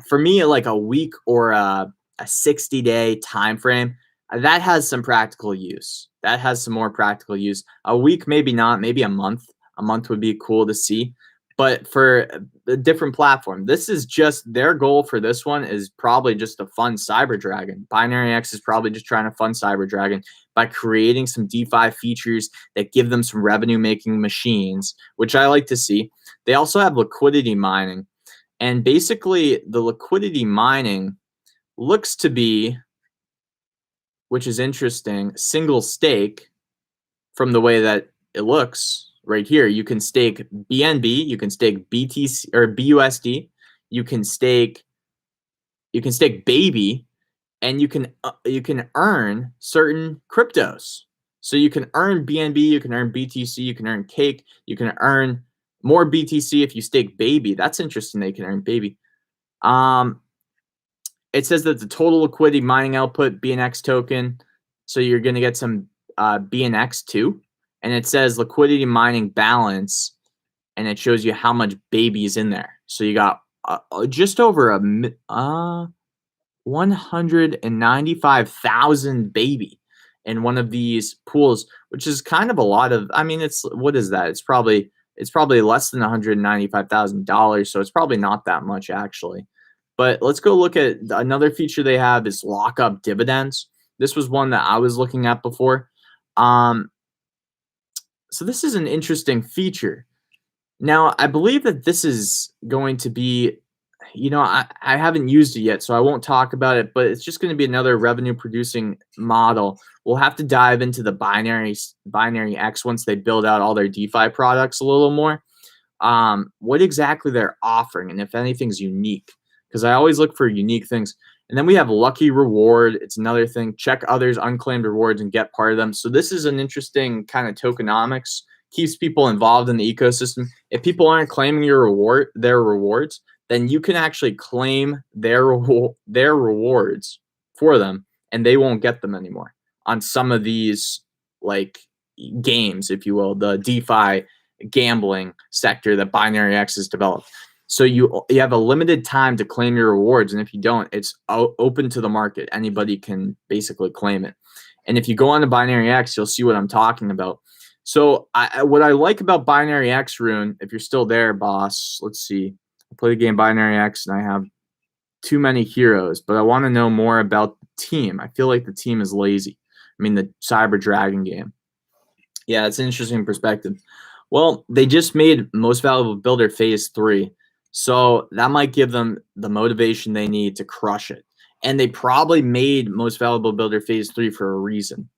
for me, like a week or a 60-day time frame, that has some practical use. That has some more practical use. A week, maybe not. Maybe a month. A month would be cool to see. But for a different platform, this is just their goal for this one is probably just to fund Cyber Dragon. Binaryx is probably just trying to fund Cyber Dragon by creating some DeFi features that give them some revenue-making machines, which I like to see. They also have liquidity mining. And basically, the liquidity mining looks to be, which is interesting, single stake from the way that it looks right here. You can stake BNB, you can stake BTC or BUSD, you can stake Baby, and you can earn certain cryptos. So you can earn BNB, you can earn BTC, you can earn Cake, you can earn more BTC if you stake Baby. That's interesting. They can earn Baby. It says that the total liquidity mining output BNX token. So you're going to get some BNX too. And it says liquidity mining balance. And it shows you how much Baby is in there. So you got just over 195,000 Baby in one of these pools, which is kind of a lot of, I mean, what is that? It's probably less than $195,000. So it's probably not that much actually. But let's go look at another feature they have is lockup dividends. This was one that I was looking at before. So this is an interesting feature. Now, I believe that this is going to be, I haven't used it yet, so I won't talk about it, but it's just going to be another revenue producing model. We'll have to dive into the Binaryx once they build out all their DeFi products a little more. What exactly they're offering and if anything's unique. Because I always look for unique things. And then we have Lucky Reward. It's another thing. Check others' unclaimed rewards and get part of them. So this is an interesting kind of tokenomics. Keeps people involved in the ecosystem. If people aren't claiming their rewards, then you can actually claim their rewards for them, and they won't get them anymore on some of these like games, if you will, the DeFi gambling sector that Binaryx has developed. So you have a limited time to claim your rewards, and if you don't, it's open to the market. Anybody can basically claim it. And if you go on to Binaryx, you'll see what I'm talking about. So what I like about Binaryx, Rune, if you're still there, boss, let's see. I play the game Binaryx, and I have too many heroes, but I want to know more about the team. I feel like the team is lazy. I mean, the Cyber Dragon game. Yeah, it's an interesting perspective. Well, they just made Most Valuable Builder Phase 3. So that might give them the motivation they need to crush it. And they probably made Most Valuable Builder Phase 3 for a reason.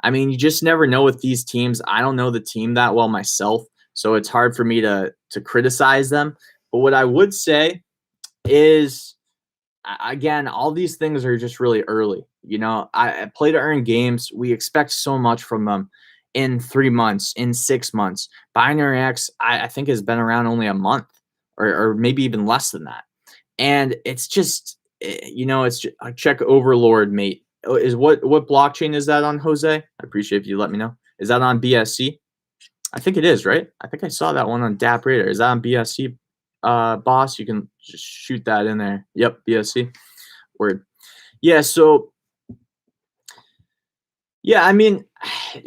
I mean, you just never know with these teams. I don't know the team that well myself, so it's hard for me to criticize them. But what I would say is, again, all these things are just really early. You know, I play to earn games. We expect so much from them in 3 months, in 6 months. Binaryx, I think, has been around only a month or maybe even less than that. And it's just, you know, it's just, check Overlord, mate. Is what blockchain is that on, Jose? I appreciate if you let me know. Is that on BSC? I think it is, right? I think I saw that one on Dapps Radar. Is that on BSC, boss? You can just shoot that in there. Yep, BSC. Word. Yeah, so, yeah, I mean,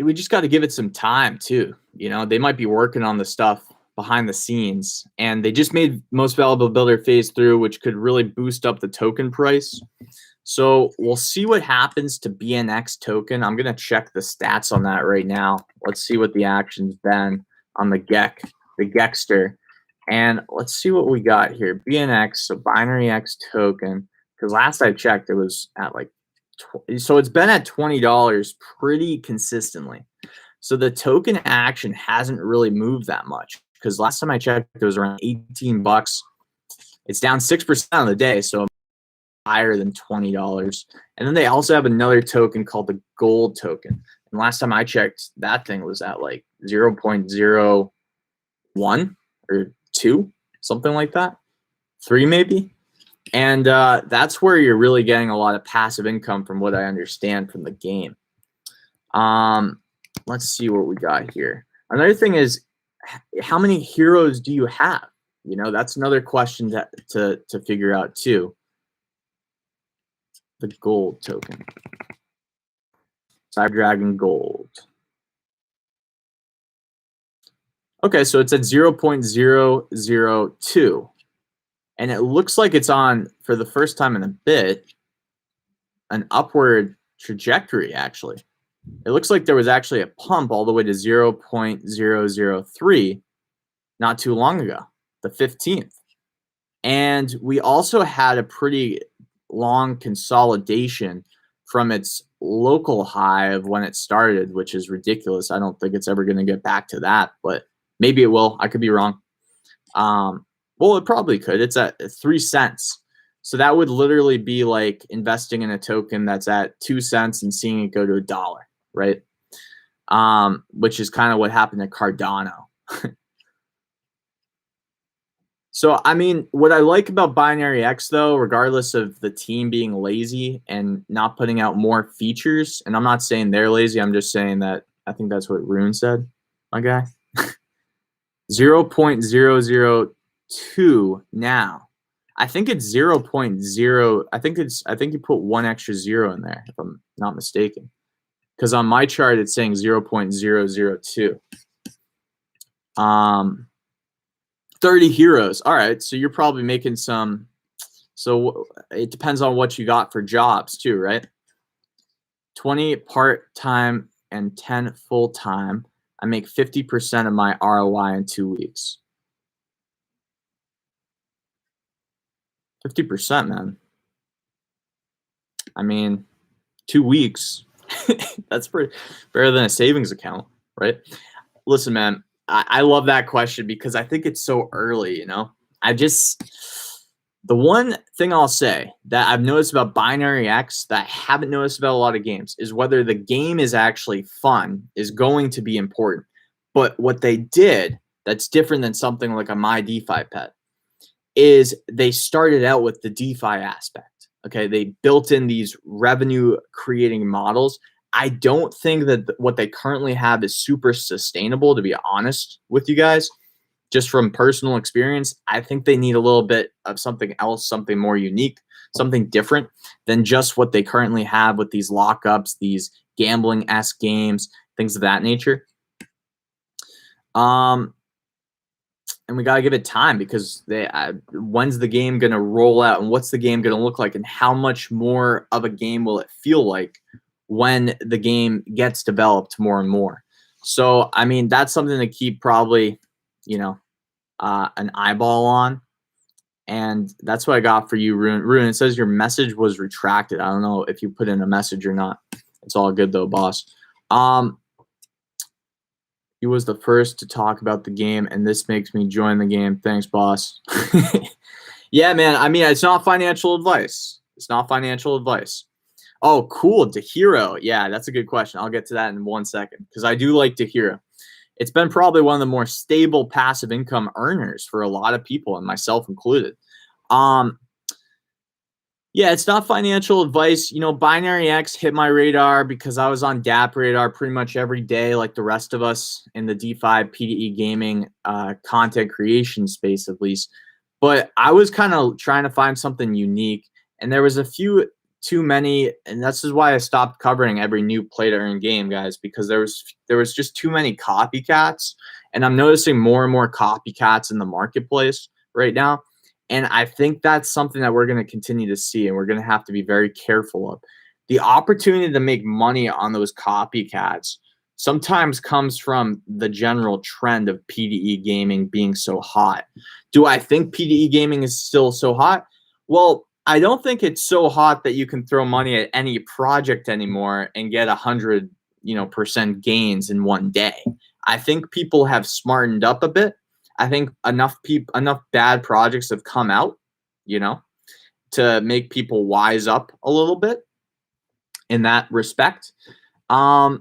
we just got to give it some time, too. You know, they might be working on the stuff behind the scenes, and they just made Most Valuable Builder Phase 3, which could really boost up the token price. So we'll see what happens to BNX token. I'm going to check the stats on that right now. Let's see what the action's been on the Gexter. And let's see what we got here. BNX, so Binaryx token, because last I checked, it was at like, so it's been at $20 pretty consistently. So the token action hasn't really moved that much, because last time I checked, it was around 18 bucks. It's down 6% on the day, so higher than $20. And then they also have another token called the gold token. And last time I checked, that thing was at like 0.01 or 2, something like that. 3 maybe. And that's where you're really getting a lot of passive income from what I understand from the game. Let's see what we got here. Another thing is, how many heroes do you have? You know, that's another question to figure out too. The gold token. Cyber Dragon Gold. Okay, so it's at 0.002. And it looks like it's on, for the first time in a bit, an upward trajectory, actually. It looks like there was actually a pump all the way to 0.003 not too long ago, the 15th. And we also had a pretty long consolidation from its local high of when it started, which is ridiculous. I don't think it's ever going to get back to that, but maybe it will. I could be wrong. Well, it probably could. It's at 3 cents. So that would literally be like investing in a token that's at 2 cents and seeing it go to $1, right? Which is kind of what happened to Cardano. So, I mean, what I like about Binaryx, though, regardless of the team being lazy and not putting out more features, and I'm not saying they're lazy, I'm just saying that I think that's what Rune said, my guy. 0.002 now. I think it's 0.0. I think you put one extra zero in there, if I'm not mistaken. Because on my chart, it's saying 0.002. 30 heroes. All right, so you're probably making some. So it depends on what you got for jobs too, right? 20 part-time and 10 full-time. I make 50% of my ROI in 2 weeks. 50%, man. I mean, 2 weeks. That's pretty better than a savings account, right? Listen, man, I love that question because I think it's so early, you know? The one thing I'll say that I've noticed about Binaryx that I haven't noticed about a lot of games is whether the game is actually fun is going to be important. But what they did that's different than something like a My DeFi Pet is they started out with the DeFi aspect. Okay, they built in these revenue creating models I don't think that what they currently have is super sustainable, to be honest with you guys. Just from personal experience, I think they need a little bit of something else, something more unique, something different than just what they currently have with these lockups, these gambling-esque games, things of that nature. And we got to give it time, because when's the game going to roll out, and what's the game going to look like, and how much more of a game will it feel like when the game gets developed more and more. So, I mean, that's something to keep probably, an eyeball on. And that's what I got for you, Rune. Rune, it says your message was retracted. I don't know if you put in a message or not. It's all good though, boss. He was the first to talk about the game, and this makes me join the game. Thanks, boss. Yeah, man. I mean, it's not financial advice. It's not financial advice. Oh, cool. DeHero. Yeah, that's a good question. I'll get to that in 1 second, because I do like DeHero. It's been probably one of the more stable passive income earners for a lot of people, and myself included. Yeah, it's not financial advice. Binaryx hit my radar because I was on Dapps radar pretty much every day, like the rest of us in the DeFi PDE gaming content creation space, at least. But I was kind of trying to find something unique, and there was a few too many, and this is why I stopped covering every new play to earn game, guys, because there was just too many copycats, and I'm noticing more and more copycats in the marketplace right now. And I think that's something that we're going to continue to see, and we're going to have to be very careful of. The opportunity to make money on those copycats sometimes comes from the general trend of PDE gaming being so hot. Do I think PDE gaming is still so hot? Well, I don't think it's so hot that you can throw money at any project anymore and get 100% gains in one day. I think people have smartened up a bit. I think enough bad projects have come out, to make people wise up a little bit in that respect. But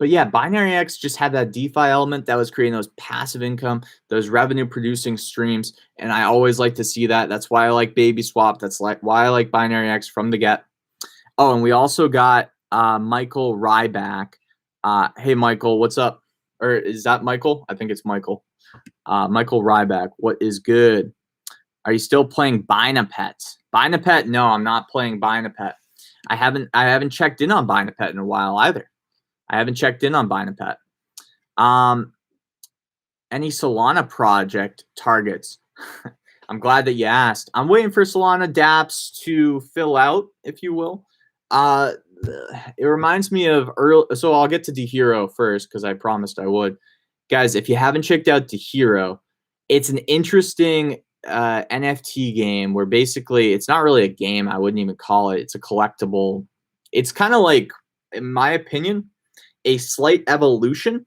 yeah, Binaryx just had that DeFi element that was creating those passive income, those revenue producing streams. And I always like to see that. That's why I like Baby Swap. That's why I like Binaryx from the get. Oh, and we also got Michael Ryback. Hey, Michael, what's up? Or is that Michael? I think it's Michael. Michael Ryback, what is good? Are you still playing Binapet? Binapet? No, I'm not playing Binapet. I haven't checked in on Binapet in a while either. I haven't checked in on Binapet. Any Solana project targets? I'm glad that you asked. I'm waiting for Solana Dapps to fill out, if you will. It reminds me of early. So I'll get to DeHero first, because I promised I would. Guys, if you haven't checked out DeHero, it's an interesting NFT game where basically it's not really a game. I wouldn't even call it. It's a collectible. It's kind of like, in my opinion, a slight evolution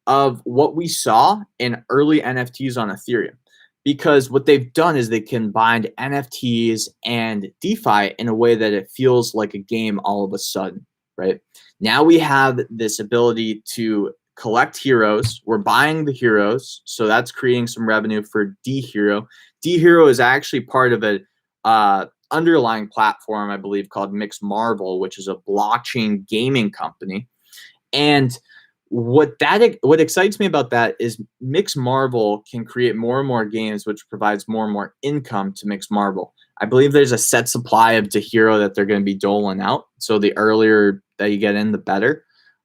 of what we saw in early NFTs on Ethereum. Because what they've done is they combined NFTs and DeFi in a way that it feels like a game all of a sudden, right? Now we have this ability to collect heroes. We're buying the heroes, so that's creating some revenue for DeHero. DeHero is actually part of a underlying platform, I believe, called Mixed Marvel, which is a blockchain gaming company. And what excites me about that is Mixed Marvel can create more and more games, which provides more and more income to Mixed Marvel. I believe there's a set supply of DeHero that they're going to be doling out. So the earlier that you get in, the better.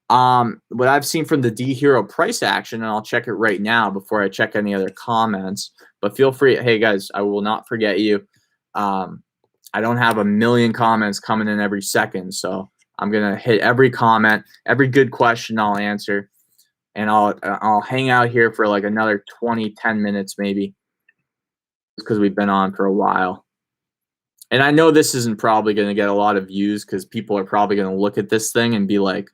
What I've seen from the DeHero price action, and I'll check it right now before I check any other comments, but feel free. Hey guys, I will not forget you. I don't have a million comments coming in every second, so I'm gonna hit every comment, every good question I'll answer, and I'll hang out here for like another 10 minutes maybe, because we've been on for a while. And I know this isn't probably gonna get a lot of views, because people are probably gonna look at this thing and be like,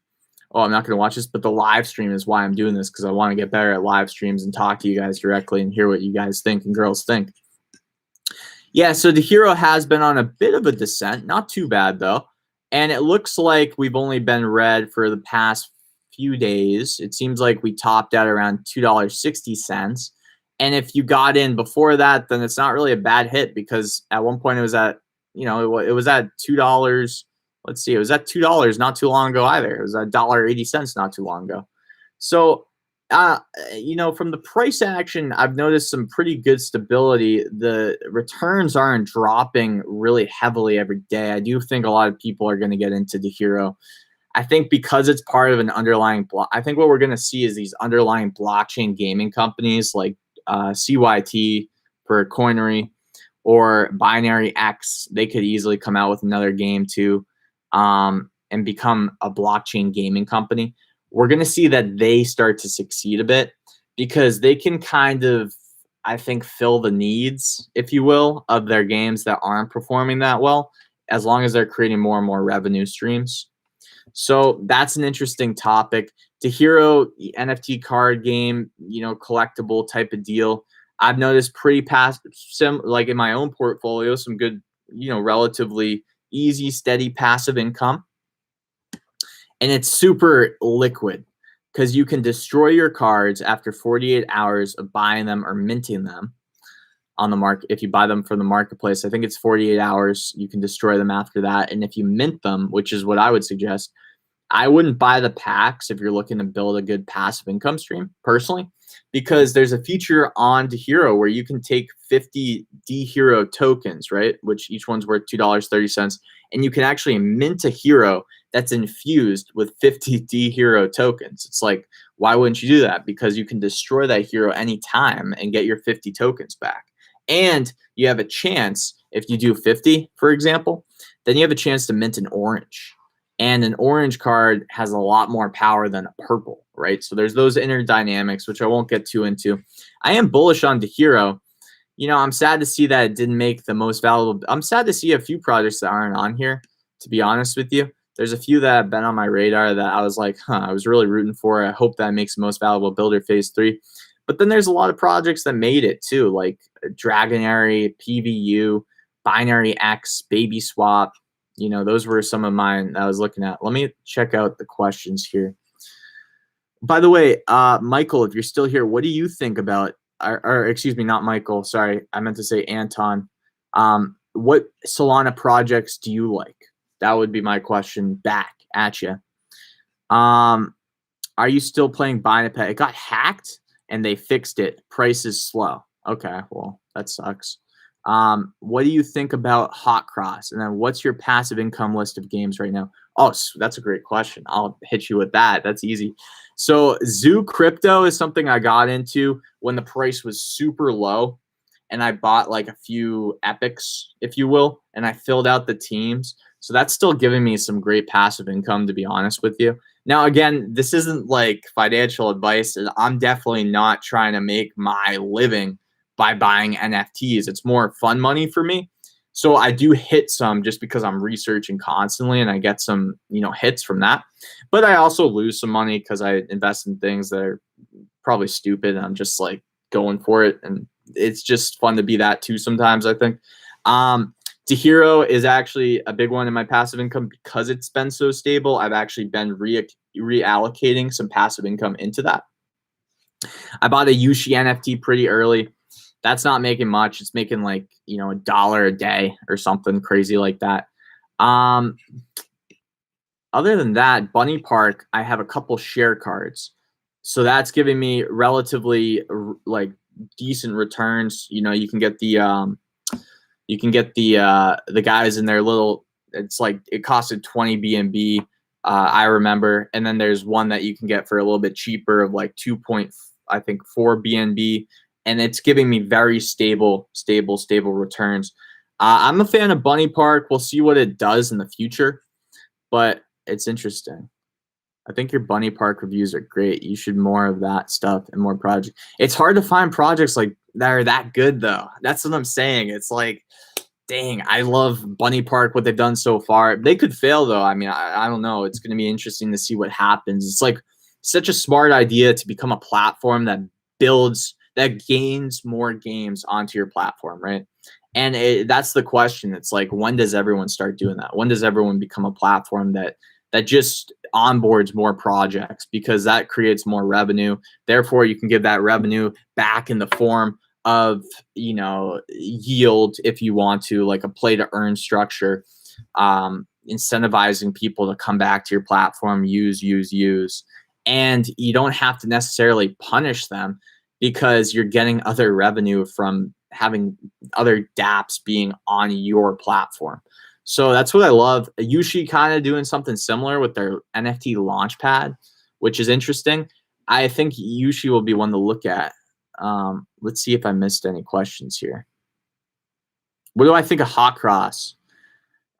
oh, I'm not gonna watch this, but the live stream is why I'm doing this, because I want to get better at live streams and talk to you guys directly and hear what you guys think and girls think. Yeah, so DeHero has been on a bit of a descent, not too bad though. And it looks like we've only been red for the past few days. It seems like we topped out around $2.60. And if you got in before that, then it's not really a bad hit, because at one point it was at, it was at $2 let's see, it was at $2 not too long ago either. It was at $1.80 not too long ago. So, from the price action, I've noticed some pretty good stability. The returns aren't dropping really heavily every day. I do think a lot of people are going to get into the Hero. I think because it's part of an underlying block, I think what we're going to see is these underlying blockchain gaming companies like CYT for Coinery or Binaryx. They could easily come out with another game too, and become a blockchain gaming company. We're going to see that they start to succeed a bit because they can kind of, I think, fill the needs, if you will, of their games that aren't performing that well, as long as they're creating more and more revenue streams. So that's an interesting topic. The Hero NFT card game, collectible type of deal. I've noticed pretty like in my own portfolio, some good, relatively easy, steady passive income. And it's super liquid because you can destroy your cards after 48 hours of buying them or minting them on the market. If you buy them from the marketplace, I think it's 48 hours. You can destroy them after that. And if you mint them, which is what I would suggest, I wouldn't buy the packs if you're looking to build a good passive income stream personally, because there's a feature on Hero where you can take 50 Hero tokens, right? Which each one's worth $2.30. And you can actually mint a hero that's infused with 50 Hero tokens. It's like, why wouldn't you do that? Because you can destroy that hero anytime and get your 50 tokens back. And you have a chance, if you do 50, for example, then you have a chance to mint an orange. And an orange card has a lot more power than a purple, right? So there's those inner dynamics, which I won't get too into. I am bullish on Hero. I'm sad to see that it didn't make the most valuable. I'm sad to see a few projects that aren't on here, to be honest with you. There's a few that have been on my radar that I was like, I was really rooting for. I hope that makes the most valuable builder phase 3. But then there's a lot of projects that made it too, like Dragonary, PVU, Binaryx, Baby Swap. Those were some of mine that I was looking at. Let me check out the questions here. By the way, Michael, if you're still here, what do you think about, or excuse me, not Michael, sorry, I meant to say Anton. What Solana projects do you like? That would be my question back at you. Are you still playing Binance? It got hacked and they fixed it. Price is slow. Okay, well, that sucks. What do you think about Hot Cross? And then what's your passive income list of games right now? Oh, that's a great question. I'll hit you with that. That's easy. So Zoo Crypto is something I got into when the price was super low. And I bought like a few epics, if you will, and I filled out the teams. So that's still giving me some great passive income, to be honest with you. Now, again, this isn't like financial advice. I'm definitely not trying to make my living by buying NFTs. It's more fun money for me. So I do hit some just because I'm researching constantly and I get some, hits from that. But I also lose some money because I invest in things that are probably stupid and I'm just like going for it. And it's just fun to be that too sometimes, I think. Hero is actually a big one in my passive income because it's been so stable. I've actually been reallocating some passive income into that. I bought a Yushi NFT pretty early. That's not making much. It's making like, $1 a day or something crazy like that. Other than that, Bunny Park, I have a couple share cards. So that's giving me relatively like decent returns. You can get the the guys in their little, it's like it costed 20 BNB, I remember. And then there's one that you can get for a little bit cheaper of like 2.4 BNB. And it's giving me very stable returns. I'm a fan of Bunny Park. We'll see what it does in the future, but it's interesting. I think your Bunny Park reviews are great. You should more of that stuff and more projects. It's hard to find projects like that are that good, though. That's what I'm saying. It's like, dang, I love Bunny Park, what they've done so far. They could fail, though. I mean, I don't know. It's going to be interesting to see what happens. It's like such a smart idea to become a platform that gains more games onto your platform, right? And that's the question. It's like, when does everyone start doing that? When does everyone become a platform that just onboards more projects, because that creates more revenue. Therefore, you can give that revenue back in the form of, yield if you want to, like a play to earn structure. incentivizing people to come back to your platform, use. And you don't have to necessarily punish them because you're getting other revenue from having other dApps being on your platform. So that's what I love. Yushi kind of doing something similar with their NFT launchpad, which is interesting. I think Yushi will be one to look at. Let's see if I missed any questions here. What do I think of Hot Cross?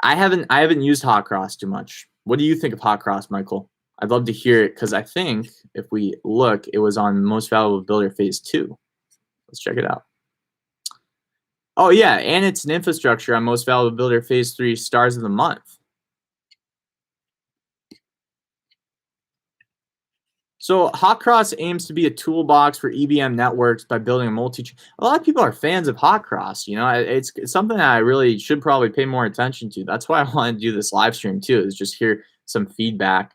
I haven't used Hot Cross too much. What do you think of Hot Cross, Michael? I'd love to hear it because I think if we look, it was on Most Valuable Builder Phase 2. Let's check it out. Oh yeah, and it's an infrastructure on Most Valuable Builder Phase 3 Stars of the Month. So Hot Cross aims to be a toolbox for EVM networks by building a a lot of people are fans of Hot Cross. You know, it's something that I really should probably pay more attention to. That's why I wanted to do this live stream too, is just hear some feedback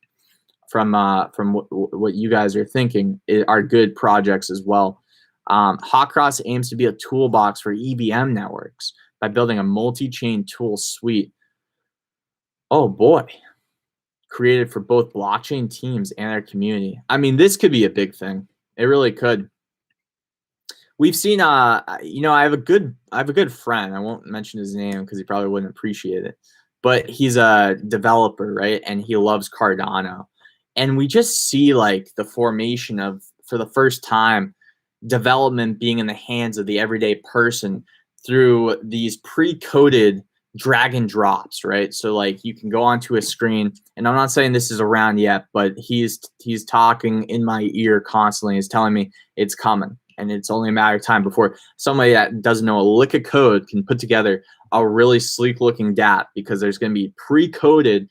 from what you guys are thinking are good projects as well. Hot Cross aims to be a toolbox for EVM networks by building a multi-chain tool suite. Oh boy. Created for both blockchain teams and their community. I mean, this could be a big thing. It really could. We've seen, you know, I have a good friend. I won't mention his name because he probably wouldn't appreciate it, but he's a developer, right? And he loves Cardano. And we just see like the formation of, for the first time, development being in the hands of the everyday person through these pre-coded drag and drops, right? So like you can go onto a screen, and I'm not saying this is around yet, but he's talking in my ear constantly. He's telling me it's coming, and it's only a matter of time before somebody that doesn't know a lick of code can put together a really sleek looking dApp, because there's going to be pre-coded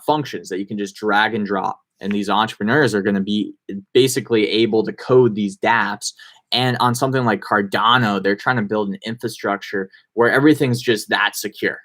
functions that you can just drag and drop, and these entrepreneurs are going to be basically able to code these dApps. And on something like Cardano, they're trying to build an infrastructure where everything's just that secure,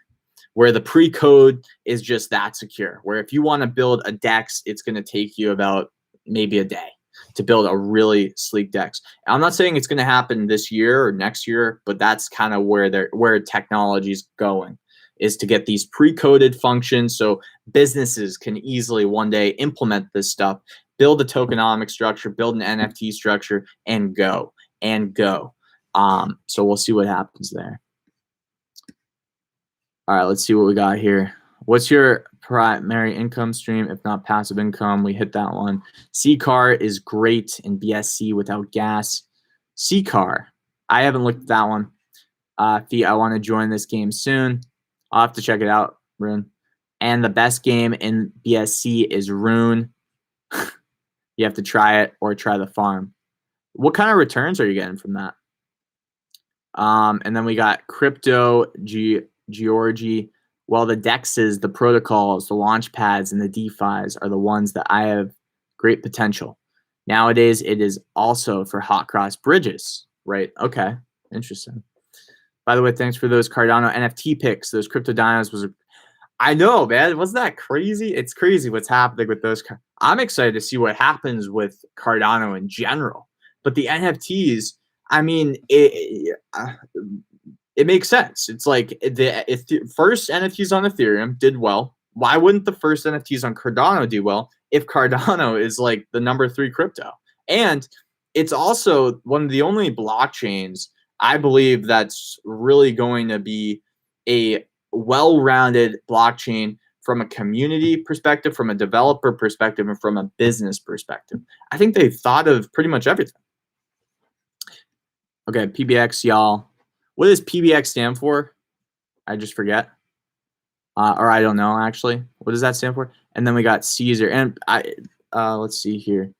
where the pre-code is just that secure, where if you want to build a DEX, it's going to take you about maybe a day to build a really sleek DEX. I'm not saying it's going to happen this year or next year, but that's kind of where technology is going, is to get these pre-coded functions so businesses can easily one day implement this stuff, build a tokenomic structure, build an NFT structure, and go. So we'll see what happens there. All right, let's see what we got here. What's your primary income stream, if not passive income? We hit that one. C-Car is great in BSC without gas. C-Car, I haven't looked at that one. Fee, I want to join this game soon. I'll have to check it out, Rune. And the best game in BSC is Rune. You have to try it or try the farm. What kind of returns are you getting from that? And then we got Crypto Georgie. Well, the DEXs, the protocols, the launch pads, and the DeFis are the ones that I have great potential. Nowadays, it is also for hot cross bridges, right? Okay, interesting. By the way, thanks for those Cardano NFT picks. Those crypto dinos was, I know, man. Wasn't that crazy? It's crazy what's happening with those. I'm excited to see what happens with Cardano in general. But the NFTs, I mean, it makes sense. It's like if the first NFTs on Ethereum did well, why wouldn't the first NFTs on Cardano do well if Cardano is like the #3 crypto? And it's also one of the only blockchains, I believe, that's really going to be a well-rounded blockchain from a community perspective, from a developer perspective, and from a business perspective. I think they've thought of pretty much everything. Okay, PBX, y'all. What does PBX stand for? I just forget. Or I don't know, actually. What does that stand for? And then we got Caesar. And let's see here.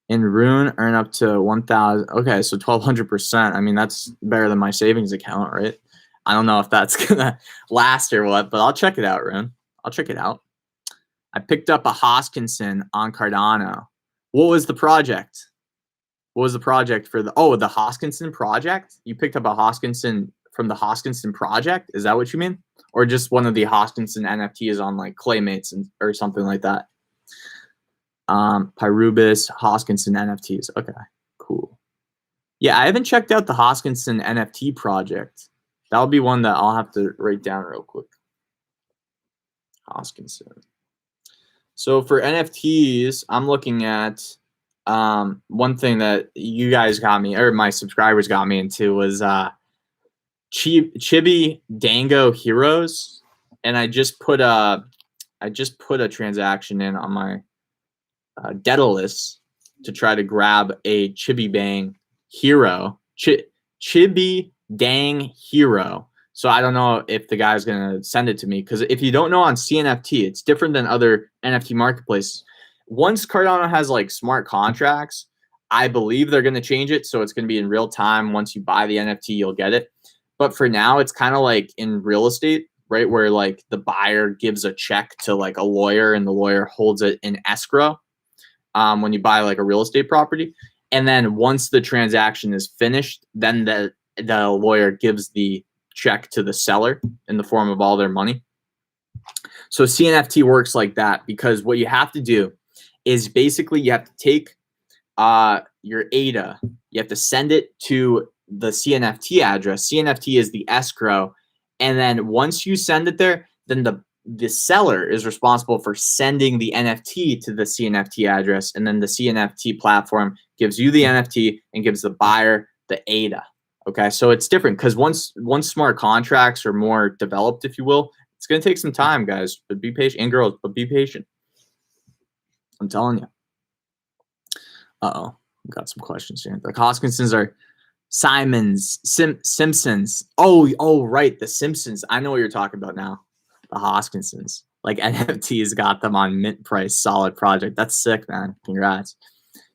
In Rune, earn up to 1,000. Okay, so 1,200%. I mean, that's better than my savings account, right? I don't know if that's going to last or what, but I'll check it out, Rune. I'll check it out. I picked up a Hoskinson on Cardano. What was the project? What was the project for the Hoskinson project? You picked up a Hoskinson from the Hoskinson project? Is that what you mean? Or just one of the Hoskinson NFTs on like Claymates or something like that? Pyrubis, Hoskinson NFTs. Okay, cool. Yeah, I haven't checked out the Hoskinson NFT project. That'll be one that I'll have to write down real quick. Hoskinson. So for NFTs, I'm looking at one thing that you guys got me, or my subscribers got me into, was Chibi Dango Heroes, and I just put a transaction in on my Daedalus to try to grab a Chibi Bang hero, Chibi Dang hero. So I don't know if the guy's gonna send it to me, because if you don't know, on CNFT, it's different than other NFT marketplaces. Once Cardano has like smart contracts, I believe they're gonna change it, so it's gonna be in real time. Once you buy the NFT, you'll get it. But for now, it's kind of like in real estate, right, where like the buyer gives a check to like a lawyer, and the lawyer holds it in escrow when you buy like a real estate property. And then once the transaction is finished, then the lawyer gives the check to the seller in the form of all their money. So CNFT works like that, because what you have to do is basically you have to take your ADA, you have to send it to the CNFT address. CNFT is the escrow. And then once you send it there, then the seller is responsible for sending the NFT to the CNFT address. And then the CNFT platform gives you the NFT and gives the buyer the ADA. Okay, so it's different, because once smart contracts are more developed, if you will, it's going to take some time, guys. But be patient, and girls, but be patient. I'm telling you. We've got some questions here. The Hoskinsons are Simpsons. Oh, right, the Simpsons. I know what you're talking about now. The Hoskinsons. Like NFTs got them on mint price, solid project. That's sick, man. Congrats.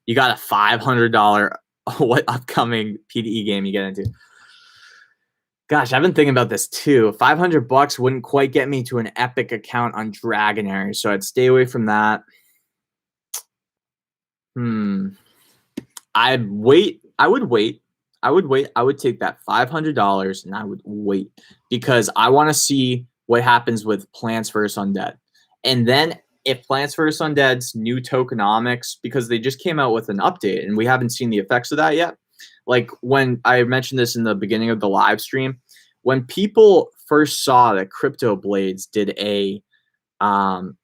You got a $500 what upcoming PDE game you get into? Gosh, I've been thinking about this too. $500 wouldn't quite get me to an epic account on Dragonary, so I'd stay away from that. I'd wait. I would wait. I would take that $500 and I would wait, because I want to see what happens with Plants vs. Undead. And then if Plants vs. Undead's new tokenomics, because they just came out with an update and we haven't seen the effects of that yet. Like when I mentioned this in the beginning of the live stream, when people first saw that Crypto Blades did a, little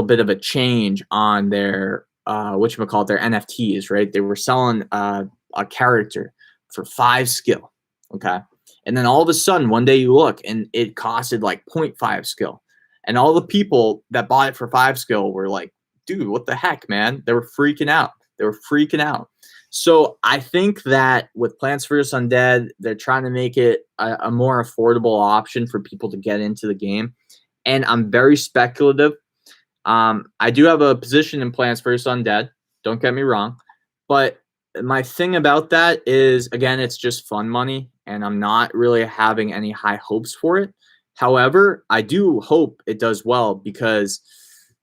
bit of a change on their, whatchamacallit, their NFTs, right? They were selling a character for 5 skill, okay? And then all of a sudden, one day you look and it costed like 0.5 skill. And all the people that bought it for 5 skill were like, dude, what the heck, man? They were freaking out. So I think that with Plants vs. Undead, they're trying to make it a more affordable option for people to get into the game. And I'm very speculative. I do have a position in Plants vs. Undead. Don't get me wrong. But my thing about that is, again, it's just fun money, and I'm not really having any high hopes for it. However, I do hope it does well, because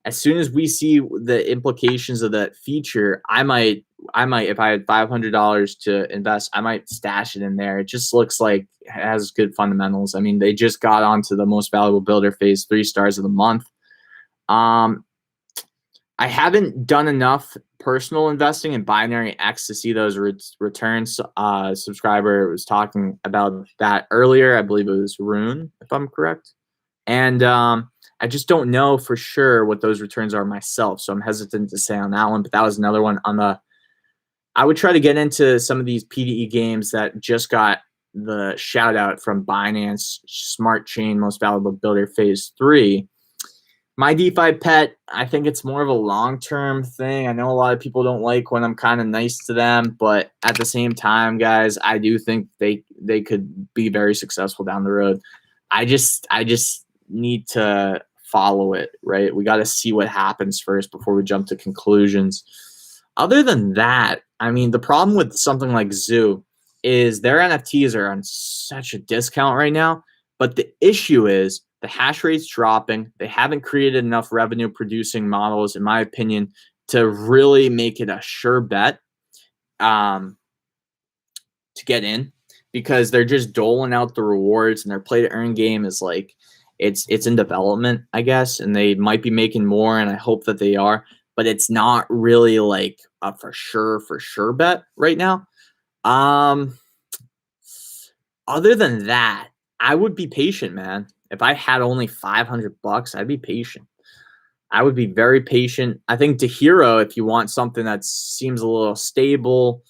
as soon as we see the implications of that feature, I might, if I had $500 to invest, I might stash it in there. It just looks like it has good fundamentals. I mean, they just got onto the most valuable builder phase 3 stars of the month. I haven't done enough personal investing in Binaryx to see those returns. Subscriber was talking about that earlier. I believe it was Rune, if I'm correct. And I just don't know for sure what those returns are myself, so I'm hesitant to say on that one. But that was another one on the. I would try to get into some of these PDE games that just got the shout out from Binance Smart Chain Most Valuable Builder Phase 3. My DeFi pet, I think it's more of a long-term thing. I know a lot of people don't like when I'm kind of nice to them, but at the same time, guys, I do think they could be very successful down the road. I just need to follow it, right? We got to see what happens first before we jump to conclusions. Other than that, I mean, the problem with something like Zoo is their NFTs are on such a discount right now, but the issue is the hash rate's dropping. They haven't created enough revenue producing models, in my opinion, to really make it a sure bet to get in, because they're just doling out the rewards, and their play to earn game is like, it's in development, I guess, and they might be making more, and I hope that they are, but it's not really like a for sure bet right now. Other than that, I would be patient, man. If I had only $500, I'd be patient. I would be very patient. I think DeHero, if you want something that seems a little stable,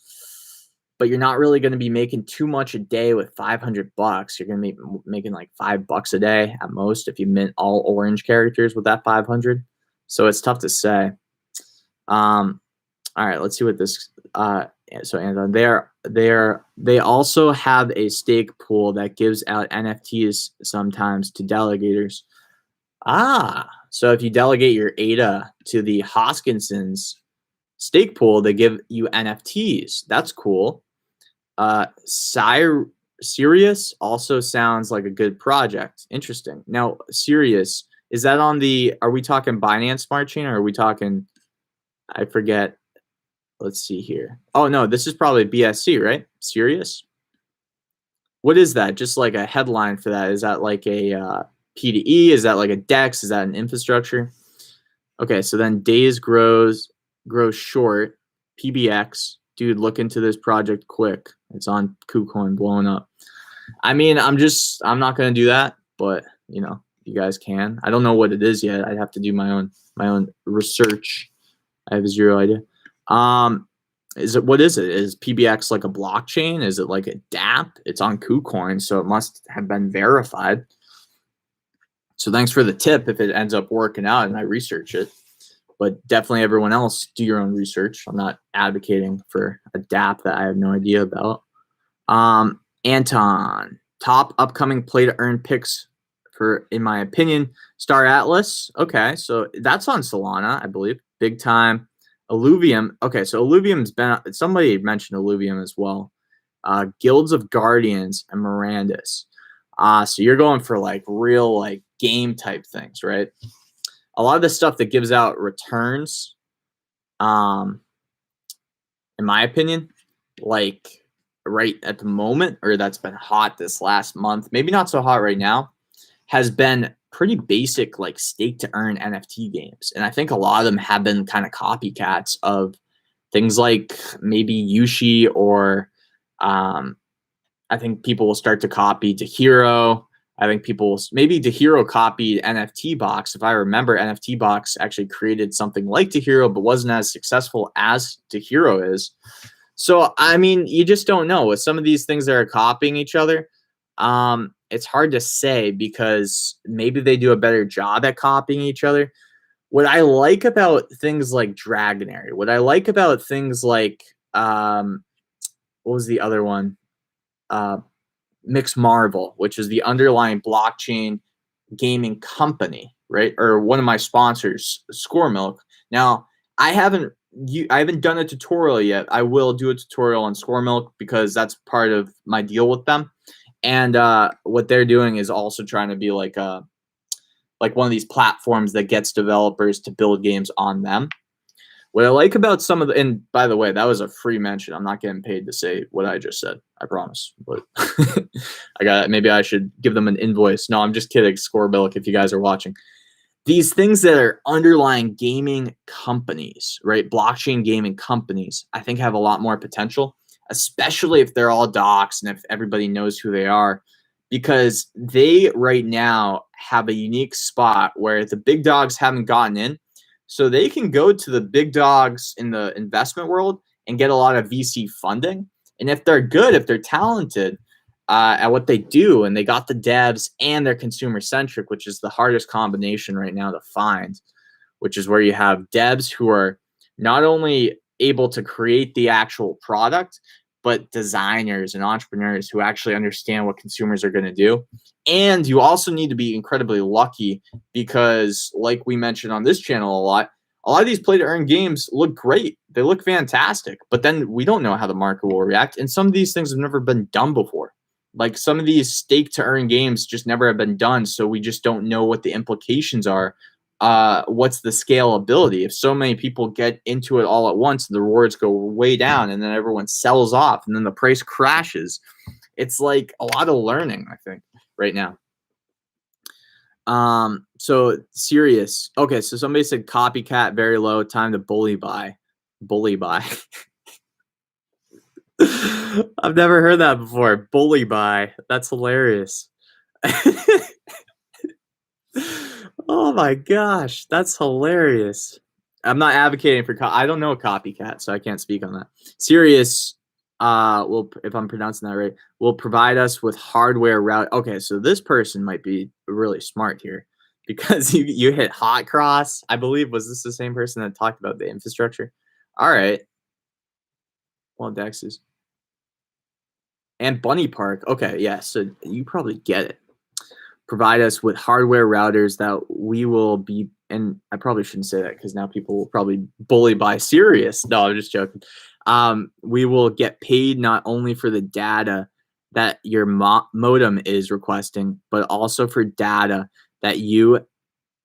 but you're not really going to be making too much a day with $500. You're going to be making like $5 a day at most if you mint all orange characters with that 500. So it's tough to say. All right, let's see what this. So Anton, they also have a stake pool that gives out NFTs sometimes to delegators. So if you delegate your ADA to the Hoskinson's stake pool, they give you NFTs. That's cool. Sirius also sounds like a good project. Interesting. Now, Sirius, is that on the, are we talking Binance Smart Chain or are we talking, I forget. Let's see here. Oh, no, this is probably BSC, right? Sirius? What is that? Just like a headline for that. Is that like a P2E? Is that like a DEX? Is that an infrastructure? Okay, so then days grows short. PBX. Dude, look into this project quick. It's on KuCoin blowing up. I mean, I'm not gonna do that, but you know, you guys can. I don't know what it is yet. I'd have to do my own research. I have zero idea. What is it? Is PBX like a blockchain? Is it like a DApp? It's on KuCoin, so it must have been verified. So thanks for the tip if it ends up working out and I research it. But definitely everyone else, do your own research. I'm not advocating for a DApp that I have no idea about. Anton, top upcoming play to earn picks for, in my opinion, Star Atlas. Okay, so that's on Solana, I believe. Big time. Illuvium. Okay, so Illuvium's been, somebody mentioned Illuvium as well. Guilds of Guardians and Mirandus. So you're going for like real like game type things, right? A lot of the stuff that gives out returns, in my opinion, like right at the moment, or that's been hot this last month, maybe not so hot right now, has been pretty basic like stake to earn NFT games. And I think a lot of them have been kind of copycats of things like maybe Yushi or I think people will start to copy DeHero. I think maybe DeHero copied NFT Box. If I remember, NFT Box actually created something like DeHero, but wasn't as successful as DeHero is. So, I mean, you just don't know. With some of these things that are copying each other, it's hard to say because maybe they do a better job at copying each other. What I like about things like Dragonary, what I like about things like, what was the other one? Mix Marvel, which is the underlying blockchain gaming company, right? Or one of my sponsors, Score Milk. Now, I haven't done a tutorial yet. I will do a tutorial on Score Milk because that's part of my deal with them. And what they're doing is also trying to be like one of these platforms that gets developers to build games on them. What I like about some of the, and by the way, that was a free mention. I'm not getting paid to say what I just said. I promise. But maybe I should give them an invoice. No, I'm just kidding. Score Milk, if you guys are watching. These things that are underlying gaming companies, right? Blockchain gaming companies, I think have a lot more potential, especially if they're all docs and if everybody knows who they are, because they right now have a unique spot where the big dogs haven't gotten in. So they can go to the big dogs in the investment world and get a lot of VC funding. And if they're good, if they're talented at what they do, and they got the devs and they're consumer centric, which is the hardest combination right now to find, which is where you have devs who are not only able to create the actual product, but designers and entrepreneurs who actually understand what consumers are going to do. And you also need to be incredibly lucky because, like we mentioned on this channel a lot of these play to earn games look great. They look fantastic, but then we don't know how the market will react. And some of these things have never been done before. Like some of these stake to earn games just never have been done. So we just don't know what the implications are. What's the scalability? If so many people get into it all at once, the rewards go way down and then everyone sells off and then the price crashes. It's like a lot of learning, I think, right now. So serious. Okay, so somebody said copycat very low, time to bully buy. Bully buy. I've never heard that before. Bully buy. That's hilarious. Oh my gosh, that's hilarious. I'm not advocating for I don't know a copycat, so I can't speak on that. Sirius will, if I'm pronouncing that right, will provide us with hardware route. Okay, so this person might be really smart here because you hit hot cross. I believe, was this the same person that talked about the infrastructure? All right. Well, Dex is and Bunny Park. Okay, yeah, so you probably get it. Provide us with hardware routers that we will be, and I probably shouldn't say that because now people will probably bully by Sirius. No, I'm just joking. We will get paid not only for the data that your modem is requesting, but also for data that you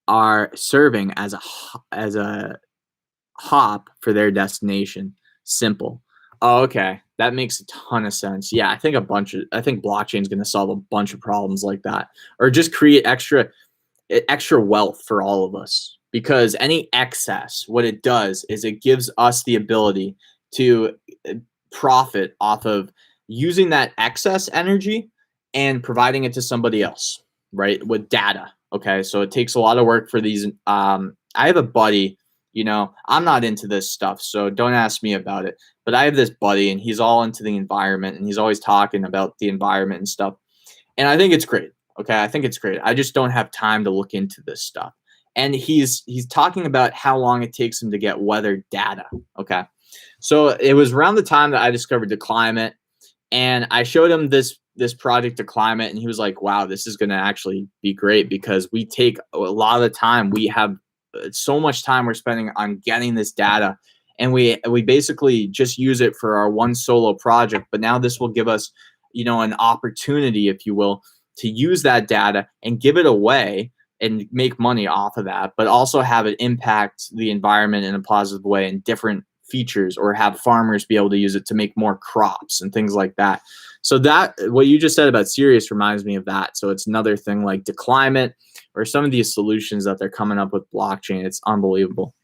are serving as a hop for their destination. Simple. Oh, okay. That makes a ton of sense. Yeah, I think blockchain is going to solve a bunch of problems like that, or just create extra wealth for all of us. Because any excess, what it does is it gives us the ability to profit off of using that excess energy and providing it to somebody else, right? With data. Okay, so it takes a lot of work for these. I have a buddy. I'm not into this stuff, so don't ask me about it. But I have this buddy, and he's all into the environment, and he's always talking about the environment and stuff. And I think it's great. Okay, I think it's great. I just don't have time to look into this stuff. And he's talking about how long it takes him to get weather data. Okay, so it was around the time that I discovered the climate, and I showed him this project to climate, and he was like, "Wow, this is going to actually be great because we take a lot of the time. We have so much time we're spending on getting this data, and we basically just use it for our one solo project. But now this will give us, an opportunity, if you will, to use that data and give it away and make money off of that, but also have it impact the environment in a positive way and different features, or have farmers be able to use it to make more crops and things like that." So that what you just said about Sirius reminds me of that. So it's another thing like the climate or some of these solutions that they're coming up with blockchain. It's unbelievable.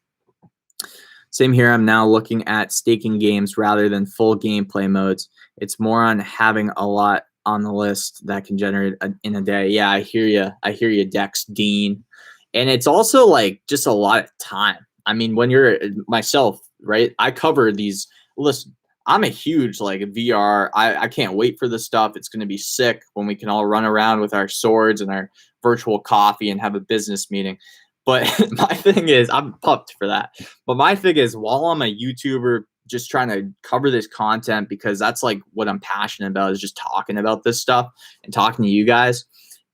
Same here. I'm now looking at staking games rather than full gameplay modes. It's more on having a lot on the list that can generate in a day. Yeah, I hear you. I hear you, Dex Dean. And it's also like just a lot of time. I mean, when you're myself, right? I cover these. Listen, I'm a huge like VR. I can't wait for this stuff. It's going to be sick when we can all run around with our swords and our virtual coffee and have a business meeting. But my thing is, I'm pumped for that. But my thing is, while I'm a YouTuber, just trying to cover this content because that's like what I'm passionate about, is just talking about this stuff and talking to you guys.